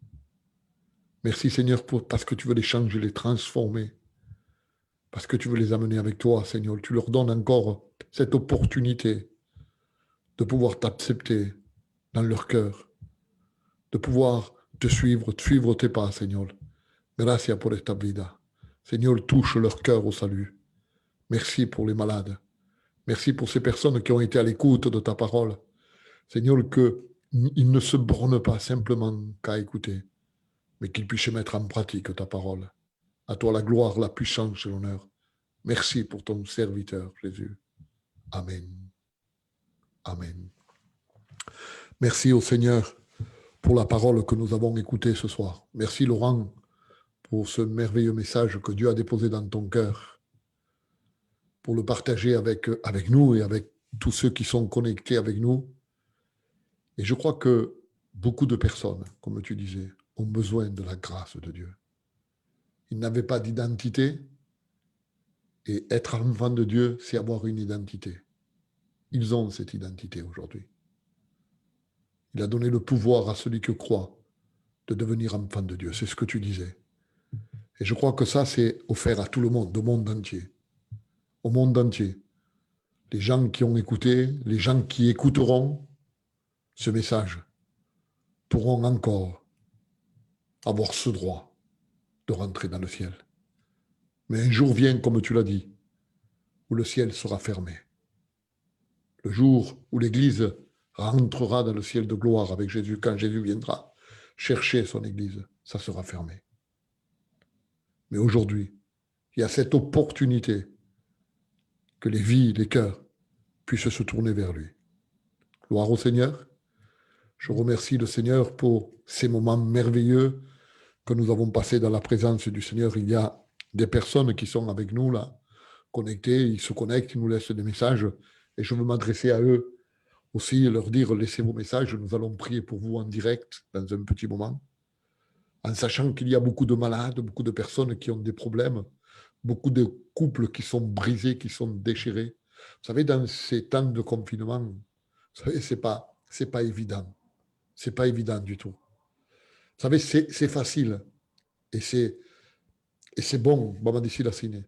Merci Seigneur parce que tu veux les changer, les transformer, parce que tu veux les amener avec toi Seigneur. Tu leur donnes encore cette opportunité de pouvoir t'accepter dans leur cœur, de pouvoir te suivre tes pas Seigneur. Gracias por esta vida. Seigneur, touche leur cœur au salut. Merci pour les malades. Merci pour ces personnes qui ont été à l'écoute de ta parole. Seigneur, qu'ils ne se bornent pas simplement qu'à écouter, mais qu'ils puissent mettre en pratique ta parole. À toi la gloire, la puissance et l'honneur. Merci pour ton serviteur, Jésus. Amen. Amen. Merci au Seigneur pour la parole que nous avons écoutée ce soir. Merci Laurent pour ce merveilleux message que Dieu a déposé dans ton cœur, pour le partager avec nous et avec tous ceux qui sont connectés avec nous. Et je crois que beaucoup de personnes, comme tu disais, ont besoin de la grâce de Dieu. Ils n'avaient pas d'identité, et être enfant de Dieu, c'est avoir une identité. Ils ont cette identité aujourd'hui. Il a donné le pouvoir à celui qui croit de devenir enfant de Dieu. C'est ce que tu disais. Et je crois que ça, c'est offert à tout le monde, au monde entier. Au monde entier. Les gens qui ont écouté, les gens qui écouteront ce message pourront encore avoir ce droit de rentrer dans le ciel. Mais un jour vient, comme tu l'as dit, où le ciel sera fermé. Le jour où l'Église rentrera dans le ciel de gloire avec Jésus, quand Jésus viendra chercher son Église, ça sera fermé. Mais aujourd'hui, il y a cette opportunité que les vies, les cœurs puissent se tourner vers lui. Gloire au Seigneur. Je remercie le Seigneur pour ces moments merveilleux que nous avons passés dans la présence du Seigneur. Il y a des personnes qui sont avec nous là, connectées, ils se connectent, ils nous laissent des messages et je veux m'adresser à eux aussi et leur dire laissez vos messages, nous allons prier pour vous en direct dans un petit moment, en sachant qu'il y a beaucoup de malades, beaucoup de personnes qui ont des problèmes, beaucoup de couples qui sont brisés, qui sont déchirés. Vous savez, dans ces temps de confinement, vous savez, c'est pas évident. C'est pas évident du tout. Vous savez, c'est facile et c'est bon, maman d'ici la ciné,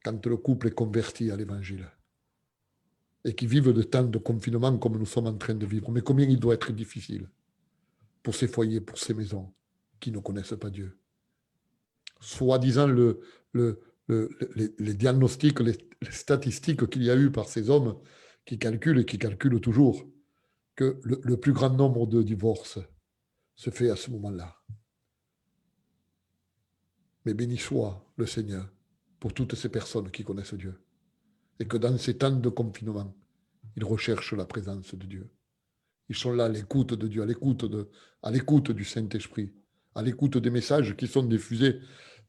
quand le couple est converti à l'évangile et qui vivent de temps de confinement comme nous sommes en train de vivre. Mais combien il doit être difficile pour ces foyers, pour ces maisons qui ne connaissent pas Dieu. Soi-disant les diagnostics, les statistiques qu'il y a eu par ces hommes qui calculent et qui calculent toujours que le plus grand nombre de divorces se fait à ce moment-là. Mais béni soit le Seigneur pour toutes ces personnes qui connaissent Dieu et que dans ces temps de confinement, ils recherchent la présence de Dieu. Ils sont là à l'écoute de Dieu, à l'écoute du Saint-Esprit, à l'écoute des messages qui sont diffusés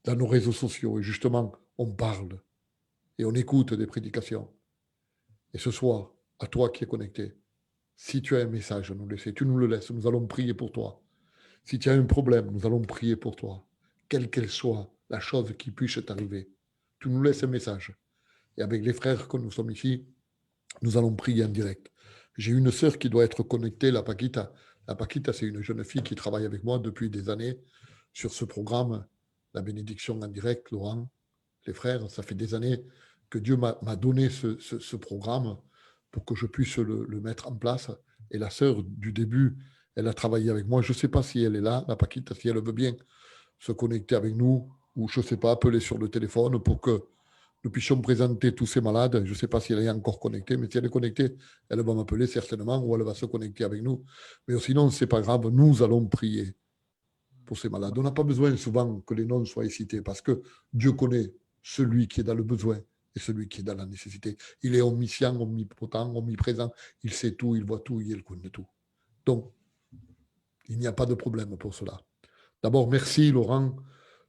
dans nos réseaux sociaux. Et justement, on parle et on écoute des prédications. Et ce soir, à toi qui es connecté, si tu as un message à nous laisser, tu nous le laisses, nous allons prier pour toi. Si tu as un problème, nous allons prier pour toi. Quelle qu'elle soit la chose qui puisse t'arriver, tu nous laisses un message. Et avec les frères que nous sommes ici, nous allons prier en direct. J'ai une sœur qui doit être connectée, la Paquita. La Paquita, c'est une jeune fille qui travaille avec moi depuis des années sur ce programme, la bénédiction en direct, Laurent, les frères. Ça fait des années que Dieu m'a donné ce programme pour que je puisse le mettre en place. Et la sœur, du début, elle a travaillé avec moi. Je ne sais pas si elle est là, la Paquita, si elle veut bien se connecter avec nous, ou je ne sais pas, appeler sur le téléphone pour que nous puissions présenter tous ces malades. Je ne sais pas si elle est encore connectée, mais si elle est connectée, elle va m'appeler certainement, ou elle va se connecter avec nous. Mais sinon, ce n'est pas grave, nous allons prier pour ces malades. On n'a pas besoin souvent que les noms soient cités, parce que Dieu connaît celui qui est dans le besoin et celui qui est dans la nécessité. Il est omniscient, omnipotent, omniprésent. Il sait tout, il voit tout, il connaît tout. Donc, il n'y a pas de problème pour cela. D'abord, merci Laurent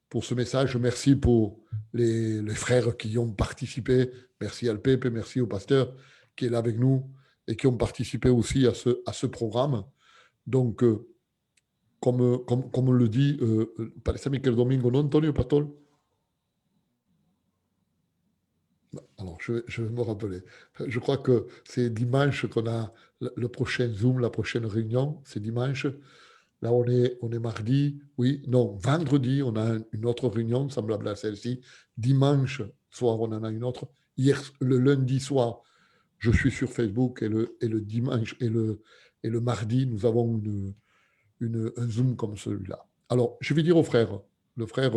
pour ce message. Merci pour les frères qui y ont participé. Merci à Pepe, merci au pasteur qui est là avec nous et qui ont participé aussi à ce programme. Donc, comme on le dit, parece-me que le domingo, non, Antonio, pastor? Alors, je vais me rappeler. Je crois que c'est dimanche qu'on a le prochain Zoom, la prochaine réunion. C'est dimanche. Là, on est mardi. Oui, non, vendredi, on a une autre réunion semblable à celle-ci. Dimanche soir, on en a une autre. Hier, le lundi soir, je suis sur Facebook et le dimanche et le mardi, nous avons un Zoom comme celui-là. Alors, je vais dire au frère, le frère,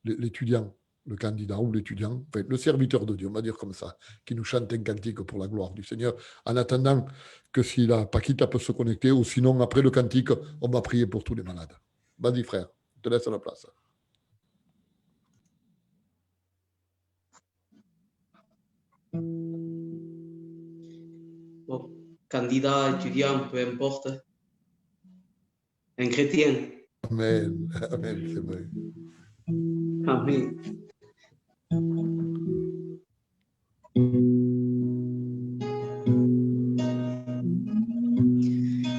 l'étudiant, le candidat ou l'étudiant, enfin, le serviteur de Dieu, on va dire comme ça, qui nous chante un cantique pour la gloire du Seigneur, en attendant que si la Paquita peut se connecter, ou sinon, après le cantique, on va prier pour tous les malades. Vas-y, frère, je te laisse la place. Bon, candidat, étudiant, peu importe. Un chrétien. Amen, amen, c'est vrai. Amen.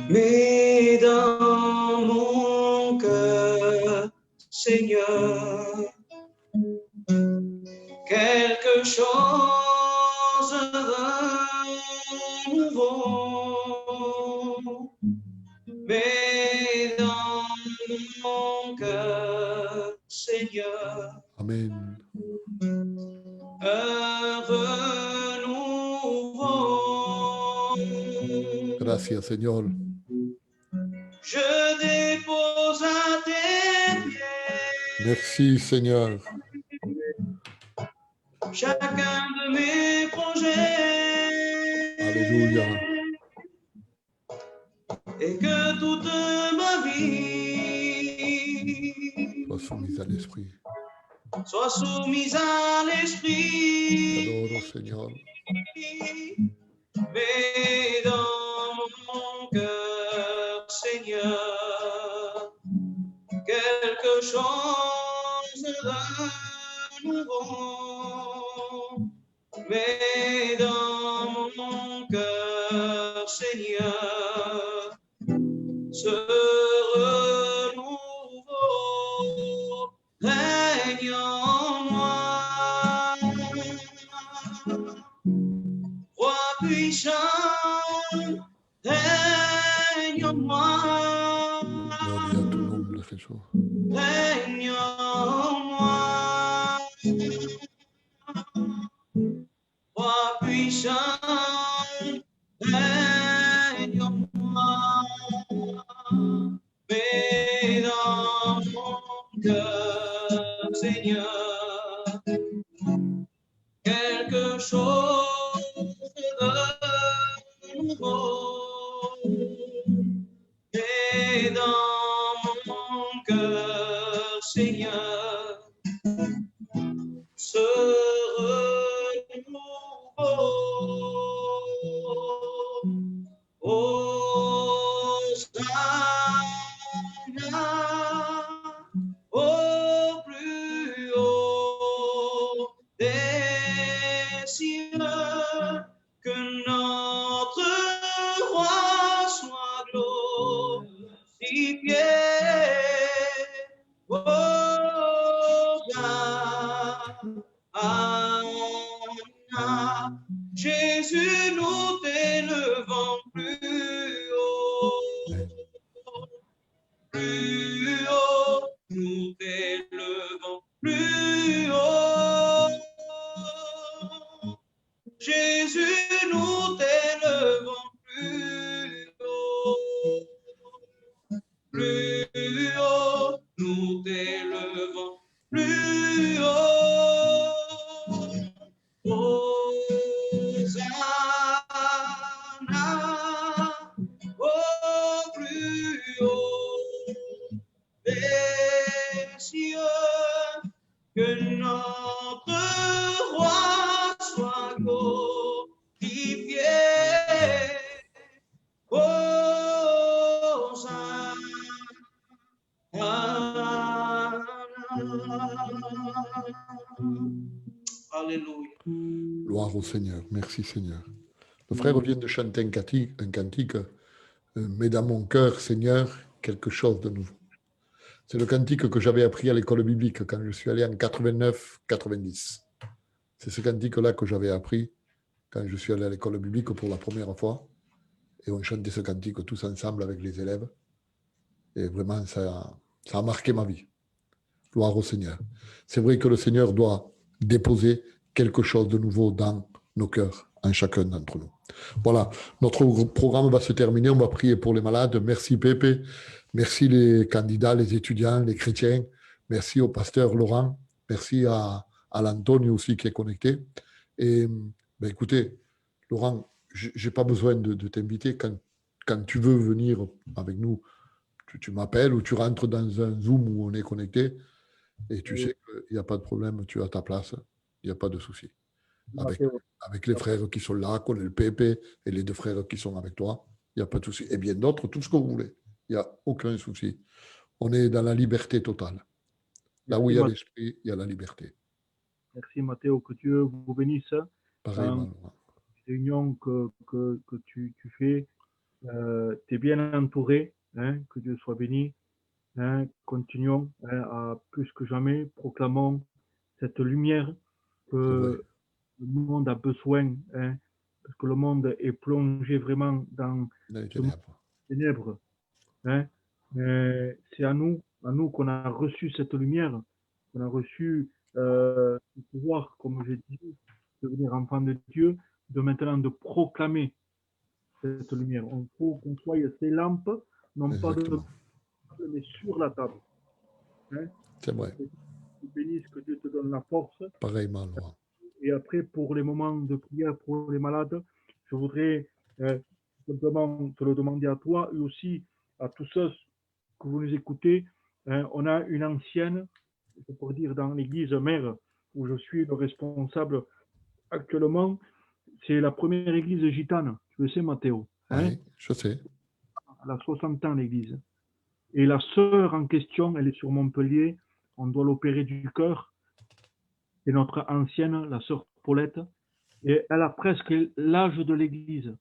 Mais dans mon cœur, Seigneur, quelque chose de nouveau. Mais dans mon cœur, Seigneur, Amen. Un renouveau. Gracias, Señor. Je dépose à tes pieds. Merci, Seigneur. Chacun de mes projets. Alléluia. Et que toute ma vie Sois soumise à l'Esprit. Sois soumise à l'Esprit. T'adore, Seigneur. Mais dans mon cœur, Seigneur, quelque chose de nouveau. Mais dans mon cœur, Seigneur, ce renouveau règne en moi. Roi puissant, règne en moi. Gloria a tu nombre, Jesús. Règne en moi. Roi puissant, règne en moi. Mais dans mon cœur, Seigneur, quelque chose de nouveau. Et dans mon cœur, Seigneur, ce renouveau. Hosanna au plus haut des cieux, que notre roi soit glorifié. Hosanna, Jésus, nous t'élevons plus haut, nous t'élevons plus haut. Jésus, nous t'élevons plus haut, nous t'élevons plus haut. Hosanna au plus haut des cieux, que notre roi soit glorifié. Alléluia. Gloire au Seigneur. Merci Seigneur. Le frère vient de chanter un cantique, mais dans mon cœur, Seigneur, quelque chose de nouveau. C'est le cantique que j'avais appris à l'école biblique quand je suis allé en 89-90. C'est ce cantique-là que j'avais appris quand je suis allé à l'école biblique pour la première fois. Et on chantait ce cantique tous ensemble avec les élèves. Et vraiment, ça a marqué ma vie. Gloire au Seigneur. C'est vrai que le Seigneur doit déposer quelque chose de nouveau dans nos cœurs, en chacun d'entre nous. Voilà, notre programme va se terminer. On va prier pour les malades. Merci Pépé. Merci les candidats, les étudiants, les chrétiens. Merci au pasteur Laurent. Merci à l'Antonio aussi qui est connecté. Et ben écoutez, Laurent, je n'ai pas besoin de t'inviter. Quand tu veux venir avec nous, tu m'appelles ou tu rentres dans un Zoom où on est connecté. Et tu sais qu'il n'y a pas de problème, tu as ta place, il n'y a pas de souci. Avec les frères qui sont là, qu'on est le Pépé et les deux frères qui sont avec toi, il n'y a pas de souci. Et bien d'autres, tout ce que vous voulez, il n'y a aucun souci. On est dans la liberté totale. Là où il y a l'esprit, il y a la liberté. Merci Mathéo, que Dieu vous bénisse. Pareillement. Réunion que tu fais, tu es bien entouré, hein, que Dieu soit béni. Hein, continuons à plus que jamais, proclamons cette lumière que le monde a besoin, hein, parce que le monde est plongé vraiment dans les ténèbres. Hein. C'est à nous qu'on a reçu cette lumière, qu'on a reçu le pouvoir, comme j'ai dit, de devenir enfant de Dieu, de maintenant de proclamer cette lumière. Il faut qu'on soit ces lampes, non pas de mais sur la table. Hein? C'est vrai. Que Dieu te bénisse, que Dieu te donne la force. Pareillement, Laurent. Et après, pour les moments de prière pour les malades, je voudrais simplement te le demander à toi et aussi à tous ceux que vous nous écoutez. On a une ancienne, je pourrais dire dans l'église mère, où je suis le responsable actuellement, c'est la première église gitane. Tu le sais, Mathéo. Hein? Oui, je sais. Elle a 60 ans, l'église. Et la sœur en question, elle est sur Montpellier. On doit l'opérer du cœur. C'est notre ancienne, la sœur Paulette. Et elle a presque l'âge de l'église.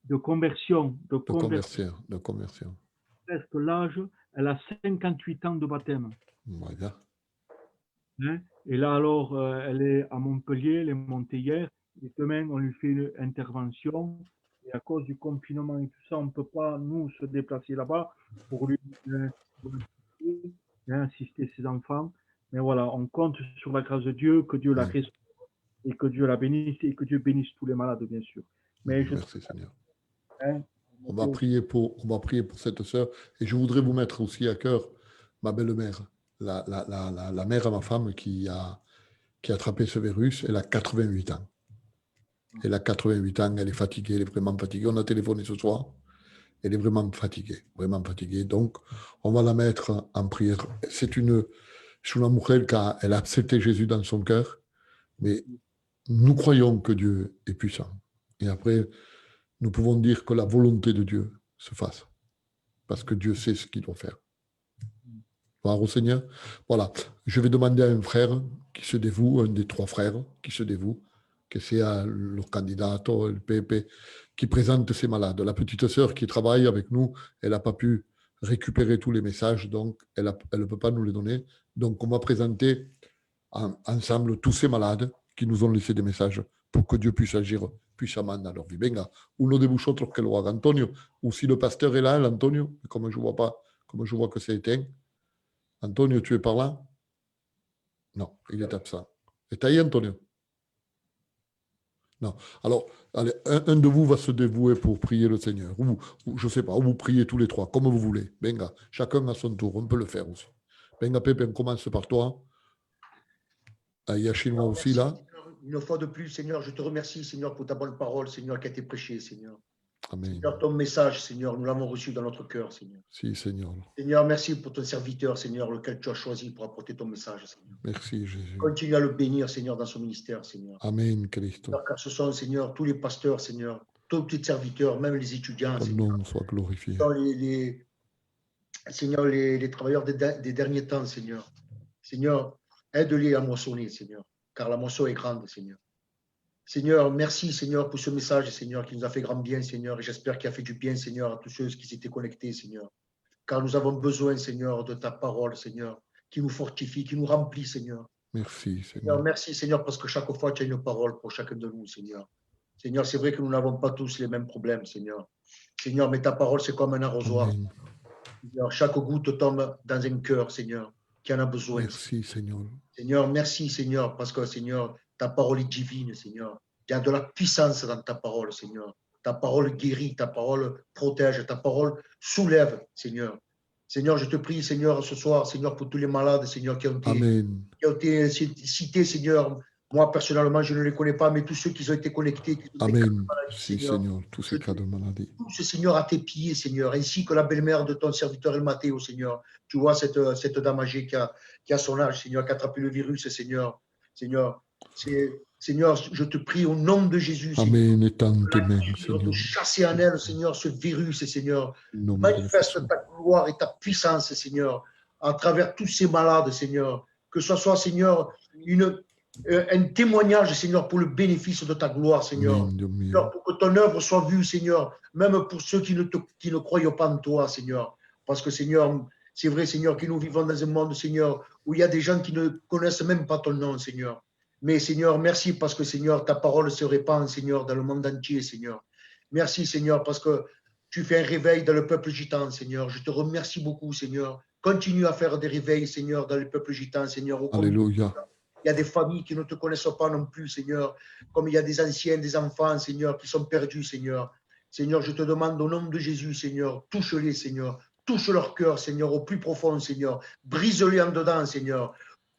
De conversion. De conversion. Presque l'âge. Elle a 58 ans de baptême. Voilà. Hein? Et là, alors, elle est à Montpellier. Elle est montée hier. Et demain, on lui fait une intervention. Et à cause du confinement et tout ça, on ne peut pas, nous, se déplacer là-bas pour lui assister ses enfants. Mais voilà, on compte sur la grâce de Dieu, que Dieu la restaure et que Dieu la bénisse et que Dieu bénisse tous les malades, bien sûr. Mais merci Seigneur. Hein, on va prier pour cette sœur. Et je voudrais vous mettre aussi à cœur ma belle-mère, la mère à ma femme qui a qui a attrapé ce virus, elle a 88 ans. Elle a 88 ans, elle est fatiguée, elle est vraiment fatiguée. On a téléphoné ce soir, elle est vraiment fatiguée. Donc, on va la mettre en prière. C'est une mujer qui elle a accepté Jésus dans son cœur, mais nous croyons que Dieu est puissant. Et après, nous pouvons dire que la volonté de Dieu se fasse, parce que Dieu sait ce qu'il doit faire. Gloire au Seigneur. Voilà, je vais demander à un frère qui se dévoue, un des 3 frères qui se dévoue, que sea le candidat, le PP, qui présente ses malades. La petite sœur qui travaille avec nous, elle n'a pas pu récupérer tous les messages, donc elle ne peut pas nous les donner. Donc on va présenter ensemble tous ces malades qui nous ont laissé des messages pour que Dieu puisse agir puissamment dans leur vie. Venga, uno de vosotros que lo haga, Antonio, ou si le pasteur est là, l'Antonio, comme je vois pas, comme je vois que c'est éteint. Antonio, tu es par là? Non, il est absent. Est ahí, Antonio? Non. Alors, allez, un de vous va se dévouer pour prier le Seigneur. Ou je ne sais pas, ou vous priez tous les 3, comme vous voulez. Venga, chacun à son tour, on peut le faire aussi. Venga, Pepe, on commence par toi. Il y a Chinois aussi là. Une fois de plus, Seigneur, je te remercie, Seigneur, pour ta bonne parole, Seigneur, qui a été prêchée, Seigneur. Amen. Seigneur, ton message, Seigneur, nous l'avons reçu dans notre cœur, Seigneur. Si, Seigneur. Seigneur, merci pour ton serviteur, Seigneur, lequel tu as choisi pour apporter ton message, Seigneur. Merci, Jésus. Continue à le bénir, Seigneur, dans son ministère, Seigneur. Amen, Christ. Car ce sont, Seigneur, tous les pasteurs, Seigneur, tous les serviteurs, même les étudiants, Ton Seigneur. nom soit glorifié. Seigneur, les travailleurs des derniers temps, Seigneur. Seigneur, aide-les à moissonner, Seigneur, car la moisson est grande, Seigneur. Seigneur, merci, Seigneur, pour ce message, Seigneur, qui nous a fait grand bien, Seigneur, et j'espère qu'il a fait du bien, Seigneur, à tous ceux qui s'étaient connectés, Seigneur. Car nous avons besoin, Seigneur, de ta parole, Seigneur, qui nous fortifie, qui nous remplit, Seigneur. Merci, Seigneur. Seigneur, merci, Seigneur, parce que chaque fois, tu as une parole pour chacun de nous, Seigneur. Seigneur, c'est vrai que nous n'avons pas tous les mêmes problèmes, Seigneur. Seigneur, mais ta parole, c'est comme un arrosoir. Amen. Seigneur, chaque goutte tombe dans un cœur, Seigneur, qui en a besoin. Merci, Seigneur. Seigneur, merci, Seigneur, parce que, Seigneur, ta parole est divine, Seigneur. Il y a de la puissance dans ta parole, Seigneur. Ta parole guérit, ta parole protège, ta parole soulève, Seigneur. Seigneur, je te prie, Seigneur, ce soir, Seigneur, pour tous les malades, Seigneur, qui ont été cités, Seigneur. Moi, personnellement, je ne les connais pas, mais tous ceux qui ont été connectés. Amen. Si, Seigneur, tous ces cas de maladie. Tous, Seigneur, à tes pieds, Seigneur, ainsi que la belle-mère de ton serviteur El Matteo, Seigneur. Tu vois cette dame âgée qui a son âge, Seigneur, qui a attrapé le virus, Seigneur. Seigneur, je te prie au nom de Jésus, Amen. Et tente même, Seigneur. De chasser en elle, Seigneur, ce virus, Seigneur. Manifeste ta gloire et ta puissance, Seigneur, à travers tous ces malades, Seigneur. Que ce soit, Seigneur, un témoignage, Seigneur, pour le bénéfice de ta gloire, Seigneur. Seigneur, pour que ton œuvre soit vue, Seigneur, même pour ceux qui ne croient pas en toi, Seigneur. Parce que, Seigneur, c'est vrai, Seigneur, que nous vivons dans un monde, Seigneur, où il y a des gens qui ne connaissent même pas ton nom, Seigneur. Mais, Seigneur, merci parce que, Seigneur, ta parole se répand, Seigneur, dans le monde entier, Seigneur. Merci, Seigneur, parce que tu fais un réveil dans le peuple gitan, Seigneur. Je te remercie beaucoup, Seigneur. Continue à faire des réveils, Seigneur, dans le peuple gitan, Seigneur. Alléluia. Il y a des familles qui ne te connaissent pas non plus, Seigneur. Comme il y a des anciens, des enfants, Seigneur, qui sont perdus, Seigneur. Seigneur, je te demande au nom de Jésus, Seigneur, touche-les, Seigneur. Touche leur cœur, Seigneur, au plus profond, Seigneur. Brise-les en dedans, Seigneur.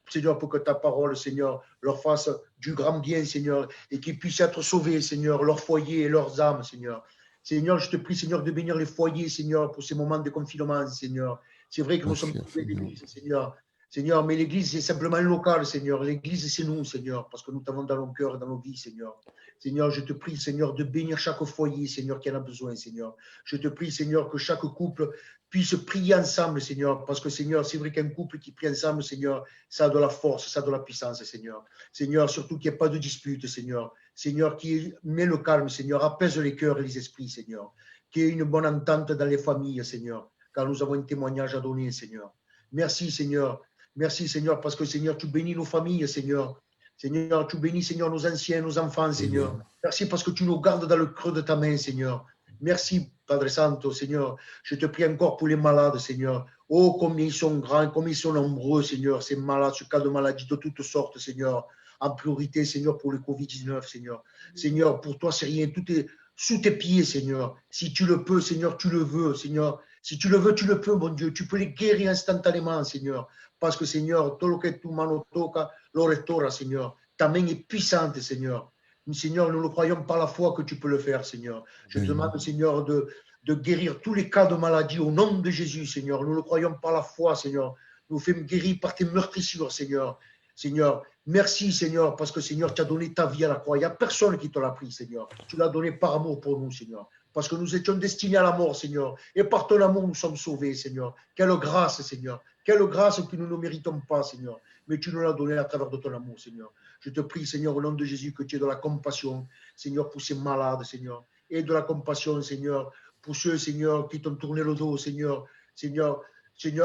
Seigneur, pour que ta parole, Seigneur, leur fasse du grand bien, Seigneur, et qu'ils puissent être sauvés, Seigneur, leurs foyers et leurs âmes, Seigneur. Seigneur, je te prie, Seigneur, de bénir les foyers, Seigneur, pour ces moments de confinement, Seigneur. C'est vrai que nous sommes tous l'église, Seigneur. Seigneur, mais l'église, c'est simplement local, Seigneur. L'église, c'est nous, Seigneur, parce que nous t'avons dans nos cœurs et dans nos vies, Seigneur. Seigneur, je te prie, Seigneur, de bénir chaque foyer, Seigneur, qui en a besoin, Seigneur. Je te prie, Seigneur, que chaque couple puisse prier ensemble, Seigneur, parce que, Seigneur, c'est vrai qu'un couple qui prie ensemble, Seigneur, ça a de la force, ça a de la puissance, Seigneur. Seigneur, surtout qu'il n'y ait pas de dispute, Seigneur. Seigneur, qui met le calme, Seigneur, apaise les cœurs et les esprits, Seigneur. Qu'il y ait une bonne entente dans les familles, Seigneur, car nous avons un témoignage à donner, Seigneur. Merci, Seigneur. Merci, Seigneur, parce que, Seigneur, tu bénis nos familles, Seigneur. Seigneur, tu bénis, Seigneur, nos anciens, nos enfants, Seigneur. Merci parce que tu nous gardes dans le creux de ta main, Seigneur. Merci, Padre Santo, Seigneur. Je te prie encore pour les malades, Seigneur. Oh, combien ils sont grands, combien ils sont nombreux, Seigneur, ces malades, ce cas de maladie de toutes sortes, Seigneur. En priorité, Seigneur, pour le Covid-19, Seigneur. Seigneur, pour toi, c'est rien. Tout est sous tes pieds, Seigneur. Si tu le peux, Seigneur, tu le veux, Seigneur. Si tu le veux, tu le peux, mon Dieu. Tu peux les guérir instantanément, Seigneur. Parce que, Seigneur, todo lo que tu mano toca, l'oretora, Seigneur. Ta main est puissante, Seigneur. Seigneur, nous le croyons par la foi que tu peux le faire, Seigneur. Je te demande, Seigneur, de guérir tous les cas de maladie au nom de Jésus, Seigneur. Nous le croyons par la foi, Seigneur. Nous faisons guérir par tes meurtrissures, Seigneur. Seigneur, merci, Seigneur, parce que, Seigneur, tu as donné ta vie à la croix. Il n'y a personne qui te l'a pris, Seigneur. Tu l'as donné par amour pour nous, Seigneur. Parce que nous étions destinés à la mort, Seigneur. Et par ton amour, nous sommes sauvés, Seigneur. Quelle grâce, Seigneur. Quelle grâce que nous ne méritons pas, Seigneur. Mais tu nous l'as donné à travers de ton amour, Seigneur. Je te prie, Seigneur, au nom de Jésus, que tu aies de la compassion, Seigneur, pour ces malades, Seigneur. Et de la compassion, Seigneur, pour ceux, Seigneur, qui t'ont tourné le dos, Seigneur. Seigneur,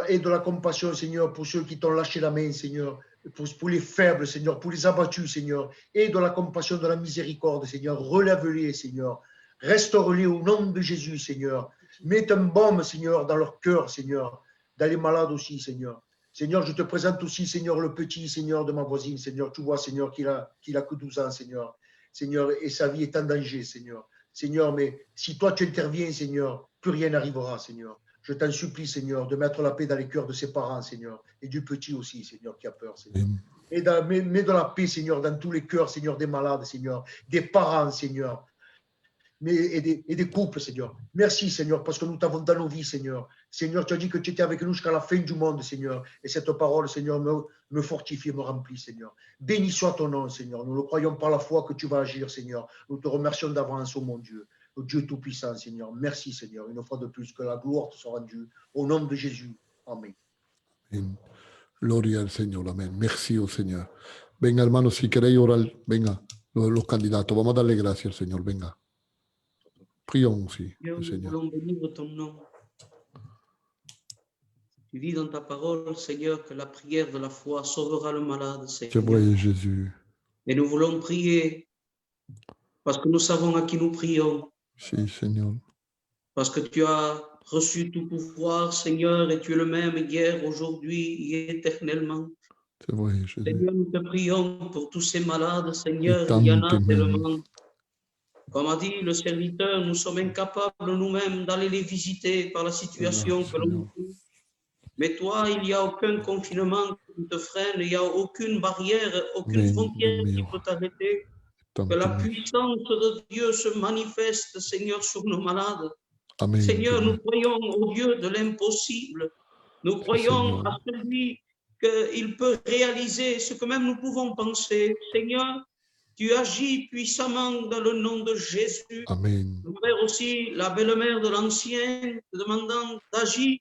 et de la compassion, Seigneur, pour ceux qui t'ont lâché la main, Seigneur. Pour les faibles, Seigneur, pour les abattus, Seigneur. Et de la compassion, de la miséricorde, Seigneur. Relève-les, Seigneur. Restaure-les au nom de Jésus, Seigneur. Mets un baume, Seigneur, dans leur cœur, Seigneur. Dans les malades aussi, Seigneur. Seigneur, je te présente aussi, Seigneur, le petit, Seigneur, de ma voisine, Seigneur. Tu vois, Seigneur, qu'il a que 12 ans, Seigneur. Seigneur, et sa vie est en danger, Seigneur. Seigneur, mais si toi tu interviens, Seigneur, plus rien n'arrivera, Seigneur. Je t'en supplie, Seigneur, de mettre la paix dans les cœurs de ses parents, Seigneur, et du petit aussi, Seigneur, qui a peur, Seigneur. Et mets de la paix, Seigneur, dans tous les cœurs, Seigneur, des malades, Seigneur, des parents, Seigneur. Et des couples, Seigneur. Merci, Seigneur, parce que nous t'avons dans nos vies, Seigneur. Seigneur, tu as dit que tu étais avec nous jusqu'à la fin du monde, Seigneur. Et cette parole, Seigneur, me fortifie, me remplit, Seigneur. Béni soit ton nom, Seigneur. Nous le croyons par la foi que tu vas agir, Seigneur. Nous te remercions d'avance, oh mon Dieu. Oh Dieu Tout-Puissant, Seigneur. Merci, Seigneur. Une fois de plus, que la gloire te soit rendue. Au nom de Jésus. Amén. Amén. Gloria al Señor. Amén. Merci au Señor. Venga, hermanos, si queréis orar, venga, los candidatos. Vamos a darle gracias al Señor. Venga. Prions aussi, Nous Seigneur. voulons bénir ton nom. Tu dis dans ta parole, Seigneur, que la prière de la foi sauvera le malade, Je Seigneur. voyais Jésus. Et nous voulons prier parce que nous savons à qui nous prions. Si, Seigneur. Parce que tu as reçu tout pouvoir, Seigneur, et tu es le même hier, aujourd'hui et éternellement. Je voyais Jésus. Seigneur, nous te prions pour tous ces malades, Seigneur, Et il y en a tant tellement. Comme a dit le serviteur, nous sommes incapables nous-mêmes d'aller les visiter par la situation que l'on vit. Mais toi, il n'y a aucun confinement qui te freine, il n'y a aucune barrière, aucune frontière qui peut t'arrêter. Que la puissance de Dieu se manifeste, Seigneur, sur nos malades. Amen, Seigneur, nous croyons au Dieu de l'impossible. Nous croyons à celui qu'il peut réaliser ce que même nous pouvons penser. Seigneur, tu agis puissamment dans le nom de Jésus. Amen. Nous père aussi la belle-mère de l'ancien, te demandant d'agir,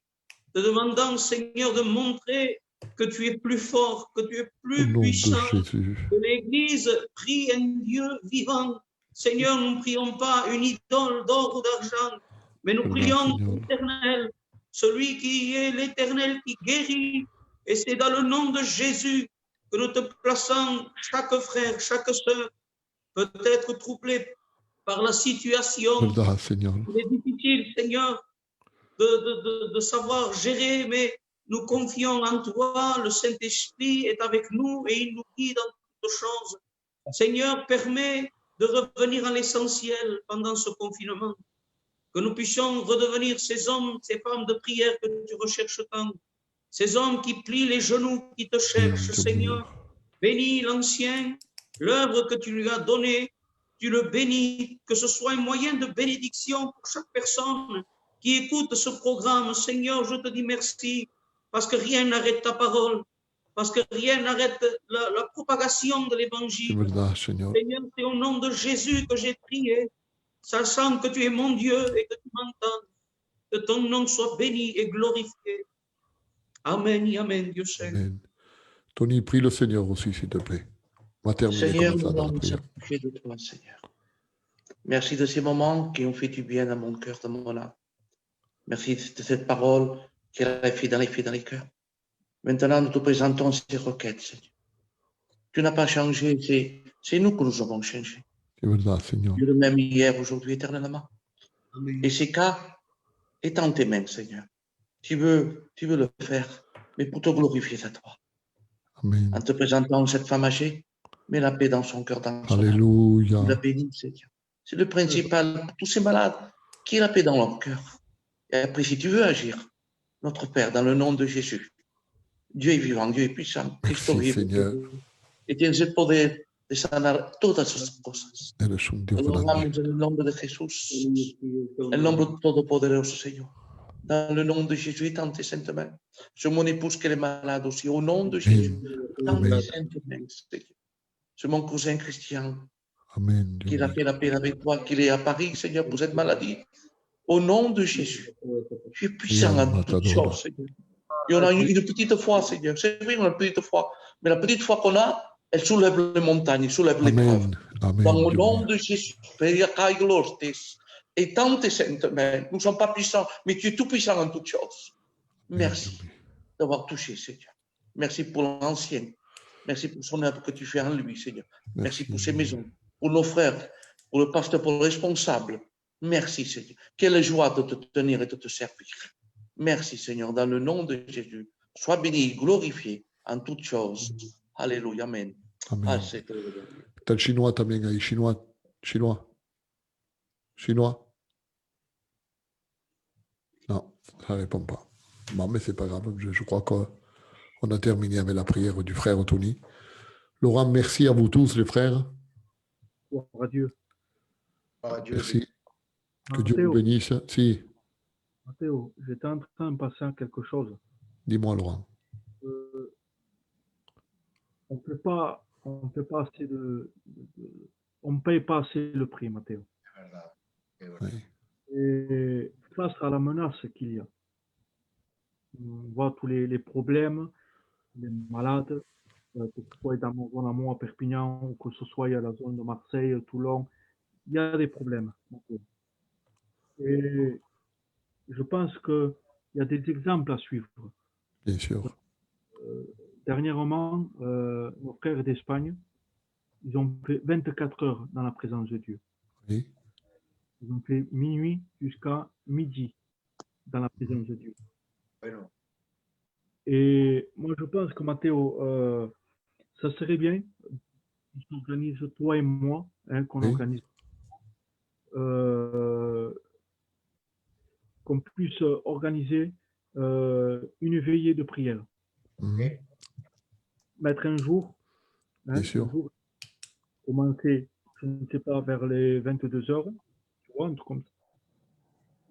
te demandant, Seigneur, de montrer que tu es plus fort, que tu es plus puissant, que l'Église prie un Dieu vivant. Seigneur, nous ne prions pas une idole d'or ou d'argent, mais nous prions l'Éternel, celui qui est l'Éternel qui guérit. Et c'est dans le nom de Jésus que nous te plaçons, chaque frère, chaque sœur, peut être troublé par la situation. Il est difficile, Seigneur, de savoir gérer, mais nous confions en toi. Le Saint-Esprit est avec nous et il nous guide dans toutes choses. Seigneur, permets de revenir à l'essentiel pendant ce confinement, que nous puissions redevenir ces hommes, ces femmes de prière que tu recherches tant, ces hommes qui plient les genoux, qui te cherchent, Seigneur. Bénis l'ancien, l'œuvre que tu lui as donnée, tu le bénis, que ce soit un moyen de bénédiction pour chaque personne qui écoute ce programme. Seigneur, je te dis merci, parce que rien n'arrête ta parole, parce que rien n'arrête la propagation de l'Évangile. Seigneur, c'est au nom de Jésus que j'ai prié, sachant que tu es mon Dieu et que tu m'entends. Que ton nom soit béni et glorifié. Amen, amen, Dieu Saint. Tony, prie le Seigneur aussi, s'il te plaît. Seigneur, nous allons nous approcher de toi, Seigneur. Merci de ces moments qui ont fait du bien à mon cœur, dans mon âme. Merci de cette parole qui a fait dans les cœurs. Maintenant, nous te présentons ces requêtes, Seigneur. Tu n'as pas changé, c'est nous que nous avons changé. C'est vrai, Seigneur. Tu es le même hier, aujourd'hui, éternellement. Amen. Et ces cas est en tes mains, Seigneur. Tu veux le faire, mais pour te glorifier à toi. Amen. En te présentant cette femme âgée, mets la paix dans son cœur, dans son Alléluia. âme. La bénis, Seigneur. C'est le principal pour tous ces malades, qui est la paix dans leur cœur. Et après, si tu veux agir, notre Père, dans le nom de Jésus, Dieu est vivant, Dieu est puissant, Christ Merci, vivant. Seigneur. y tienes el poder de sanar todas esas cosas. Eres un Dios Lo grande. rogamos en el nombre de Jesús, el nombre todopoderoso, Seigneur. Dans le nom de Jésus, étends tes saintes mains sur mon épouse qui est malade aussi. Au nom de Jésus, étends Amen. tes saintes mains, Seigneur. Sur mon cousin Christian, Amen, Dieu qu'il a mío. fait la paix avec toi, qu'il est à Paris, Seigneur, pour cette maladie. Au nom de Jésus, tu es puissant Bien, en toutes Matador. choses, Seigneur. Et on a une petite foi, Seigneur. C'est vrai, on a une petite foi. Mais la petite foi qu'on a, elle soulève les montagnes, elle soulève l'épreuve. Amen, Amen, Dans le Dieu nom mío. de Jésus, étends tes saintes mains. Nous ne sommes pas puissants, mais tu es tout puissant en toutes choses. Merci Dieu mío. d'avoir touché, Seigneur. Merci pour l'ancien. Merci pour son œuvre que tu fais en lui, Seigneur. Merci pour ses maisons, pour nos frères, pour le pasteur, pour le responsable. Merci, Seigneur. Quelle joie de te tenir et de te servir. Merci, Seigneur, dans le nom de Jésus. Sois béni, glorifié en toutes choses. Alléluia, Amen. Amen. Ah, c'est T'as le chinois también ahí, chinois. Chinois. Chinois. Non, ça ne répond pas. Bon, mais c'est pas grave. Je crois qu'on a terminé avec la prière du frère Tony. Laurent, merci à vous tous, les frères. Gloire à Dieu. Adieu. Merci. Que Dieu Matteo, vous bénisse. Si, Matteo, j'étais en train de passer à quelque chose. dis-moi, Laurent. On ne paye pas assez le prix, Matteo. C'est verdad, c'est verdad. Oui. Et face à la menace qu'il y a, on voit tous les problèmes, les malades, que ce soit dans mon zone à moi, à Perpignan, ou que ce soit à la zone de Marseille, Toulon, il y a des problèmes. Matteo. Et je pense qu'il y a des exemples à suivre. Bien sûr. Dernièrement, nos frères d'Espagne, ils ont fait 24 heures dans la présence de Dieu. Oui. Ils ont fait minuit jusqu'à midi dans la présence de Dieu. Bueno, Et moi, je pense que Matteo, ça serait bien qu'on organise, toi et moi, qu'on Oui. organise, qu'on puisse organiser une veillée de prière. Mhm. Mettre un jour, Bien sûr. un jour, commencer, je ne sais pas, vers les 22 heures, tu vois, un truc comme ça.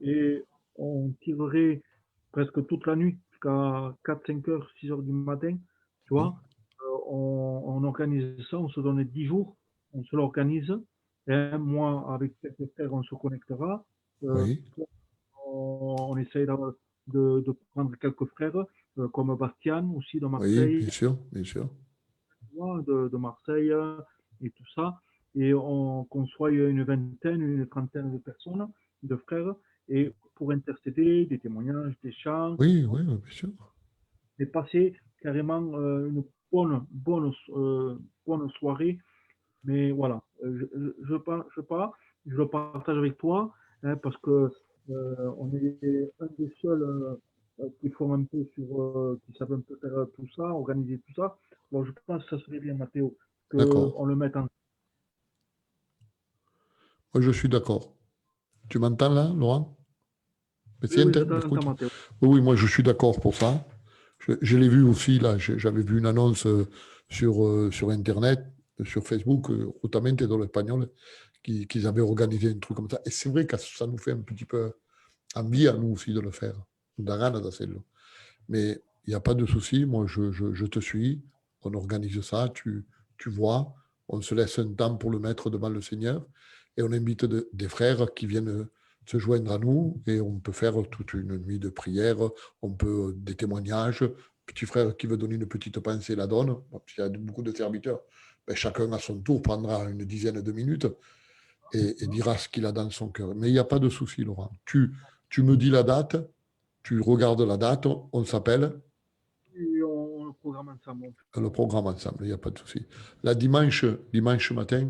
Et on tirerait presque toute la nuit, jusqu'à 4, 5 heures, 6 heures du matin, tu vois. On organise ça, on se donne 10 jours, on se l'organise. Et moi, avec quelques frères, on se connectera. Oui. On essaye de prendre quelques frères, comme Bastian aussi de Oui, Marseille, bien sûr, bien sûr. tu vois, de Marseille et tout ça. Et qu'on soit une vingtaine, une trentaine de personnes, de frères, et pour intercéder, des témoignages, des chants, Oui, oui, bien sûr. et passer carrément une bonne soirée. Mais voilà, je le partage avec toi, parce que on est un des seuls qui font un peu qui savent un peu faire tout ça, organiser tout ça. Bon, je pense que ça serait bien, Matteo, D'accord. qu'on le mette en. Moi, je suis d'accord. Tu m'entends là, Laurent? Me Oui, je sientes? ¿Me t'entends, escuchas? Matteo. Oui, moi, je suis d'accord pour ça. Je l'ai vu aussi, là. J'avais vu une annonce sur Internet, sur Facebook, justamente dans l'espagnol, qu'ils avaient organisé un truc comme ça. Et c'est vrai que ça nous fait un petit peu envie à nous aussi de le faire. Nous da ganas d'hacerlo. Mais il n'y a pas de souci. Moi, je te suis. On organise ça. Tu vois. On se laisse un temps pour le mettre devant le Seigneur. Et on invite des frères qui viennent se joindre à nous. Et on peut faire toute une nuit de prière. On peut des témoignages. Petit frère qui veut donner une petite pensée la donne. Bon, il y a beaucoup de serviteurs. Ben, chacun à son tour prendra une dizaine de minutes et dira ce qu'il a dans son cœur. Mais il n'y a pas de souci, Laurent. Tu me dis la date. Tu regardes la date, on s'appelle. Et on le programme ensemble. Le programme ensemble, il n'y a pas de souci. Là, dimanche matin,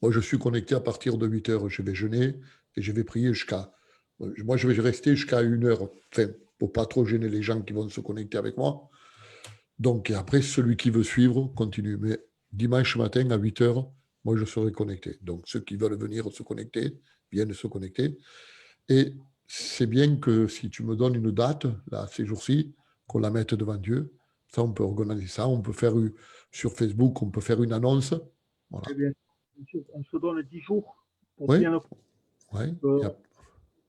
moi, je suis connecté à partir de 8 heures. Je vais jeûner et je vais prier jusqu'à. Moi, je vais rester jusqu'à 1 heure, enfin, pour ne pas trop gêner les gens qui vont se connecter avec moi. Donc, et après, celui qui veut suivre, continue. Mais dimanche matin, à 8 heures, moi, je serai connecté. Donc, ceux qui veulent venir se connecter, viennent se connecter. Et c'est bien que si tu me donnes une date, là, ces jours-ci, qu'on la mette devant Dieu, ça, on peut organiser ça. On peut faire sur Facebook, on peut faire une annonce. Voilà. Eh bien, on se donne 10 jours pour Oui. bien Ouais.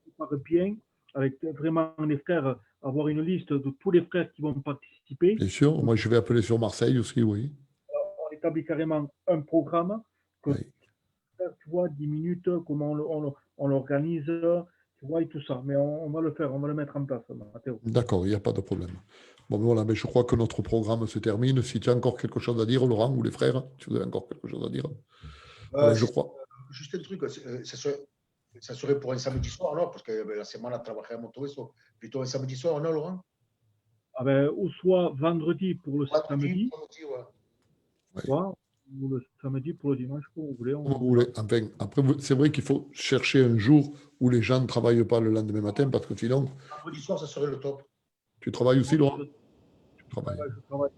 préparer bien, avec vraiment les frères, avoir une liste de tous les frères qui vont participer. Bien sûr, moi je vais appeler sur Marseille aussi, oui. On établit carrément un programme que Oui. tu vois, 10 minutes, comment on l'organise, tu vois, et tout ça. Mais on va le faire, on va le mettre en place, Mathéo. D'accord, il n'y a pas de problème. Bon, ben voilà, mais je crois que notre programme se termine. Si tu as encore quelque chose à dire, Laurent, ou les frères, si vous avez encore quelque chose à dire. Voilà, je crois. Juste un truc, ça serait pour un samedi soir, non? Parce que la semaine, trabajamos todo eso. Plutôt un samedi soir, non, Laurent? Ah ben, ou soit vendredi pour le samedi, Ouais. soit, ou le samedi pour le dimanche, comme vous voulez. Comme vous voulez. Enfin, après, c'est vrai qu'il faut chercher un jour où les gens ne travaillent pas le lendemain matin, parce que sinon. Vendredi soir, ça serait le top. Tu travailles aussi, Laurent? Tu travailles. Je travaille.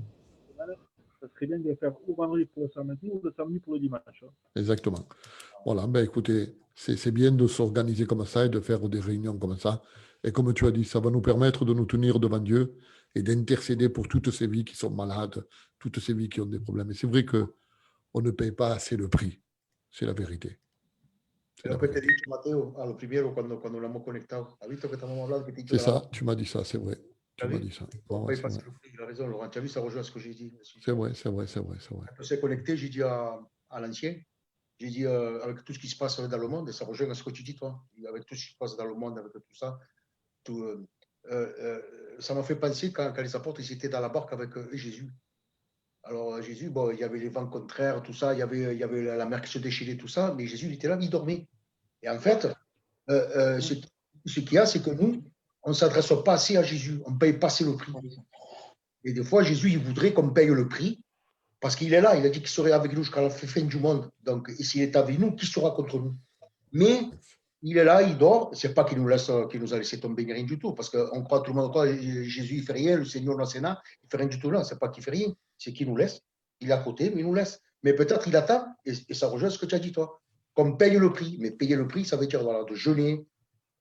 Ça serait bien de le faire ou vendredi pour le samedi ou le samedi pour le dimanche. Exactement. Voilà, ben écoutez, c'est bien de s'organiser comme ça et de faire des réunions comme ça. Et comme tu as dit, ça va nous permettre de nous tenir devant Dieu et d'intercéder pour toutes ces vies qui sont malades, toutes ces vies qui ont des problèmes. Et c'est vrai qu'on ne paye pas assez le prix. C'est la vérité. C'est lo que te he dicho, Mateo, a lo primero cuando lo hemos conectado. ¿Has visto que estamos hablando? C'est ça, tu m'as dit ça, c'est vrai. Tu m'as dit ça. On Bon, paye pas le prix, il a raison, Laurent. Tu as vu, ça rejoint ce que j'ai dit. c'est vrai, c'est vrai, c'est vrai, c'est vrai. On s'est connecté, j'ai dit à l'ancien, j'ai dit avec tout ce qui se passe dans le monde, et ça rejoint ce que tu dis, toi, avec tout ce qui se passe dans le monde, avec tout ça. Ça m'a fait penser quand les apôtres ils étaient dans la barque avec Jésus. Alors Jésus, bon, il y avait les vents contraires, tout ça, il y avait la mer qui se déchirait, tout ça, mais Jésus il était là, il dormait. Et en fait, ce qu'il y a, c'est que nous, on ne s'adresse pas assez à Jésus, on ne paye pas assez le prix. Et des fois, Jésus, il voudrait qu'on paye le prix, parce qu'il est là, il a dit qu'il serait avec nous jusqu'à la fin du monde. Donc, s'il est avec nous, qui sera contre nous? Mais il est là, il dort. C'est pas qu'il nous a laissé tomber rien du tout, parce qu'on croit, tout le monde croit, Jésus, il fait rien, le Seigneur, le Sénat, il fait rien du tout là. C'est pas qu'il fait rien, c'est qu'il nous laisse. Il est à côté, mais il nous laisse. Mais peut-être il attend, et ça rejoint ce que tu as dit, toi. Qu'on paye le prix. Mais payer le prix, ça veut dire voilà, de jeûner,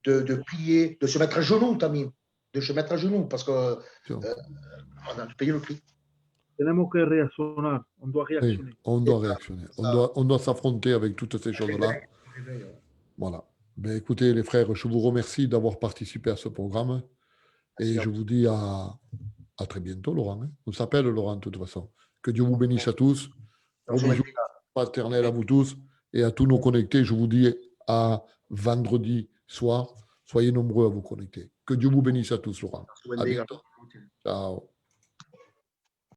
de prier, de se mettre à genoux, Tammy. De se mettre à genoux, parce que on a payé le prix. Tenemos que reaccionar, on doit réactionner. Oui, on doit réactionner. On doit s'affronter avec toutes ces choses-là. Voilà. Ben, écoutez, les frères, je vous remercie d'avoir participé à ce programme. Et je vous dis à très bientôt, Laurent. On s'appelle Laurent, de toute façon. Que Dieu vous bénisse à tous. Gros bisous paternels à vous tous. Et à tous nos connectés, je vous dis à vendredi soir. Soyez nombreux à vous connecter. Que Dieu vous bénisse à tous, Laurent. À bientôt. Ciao.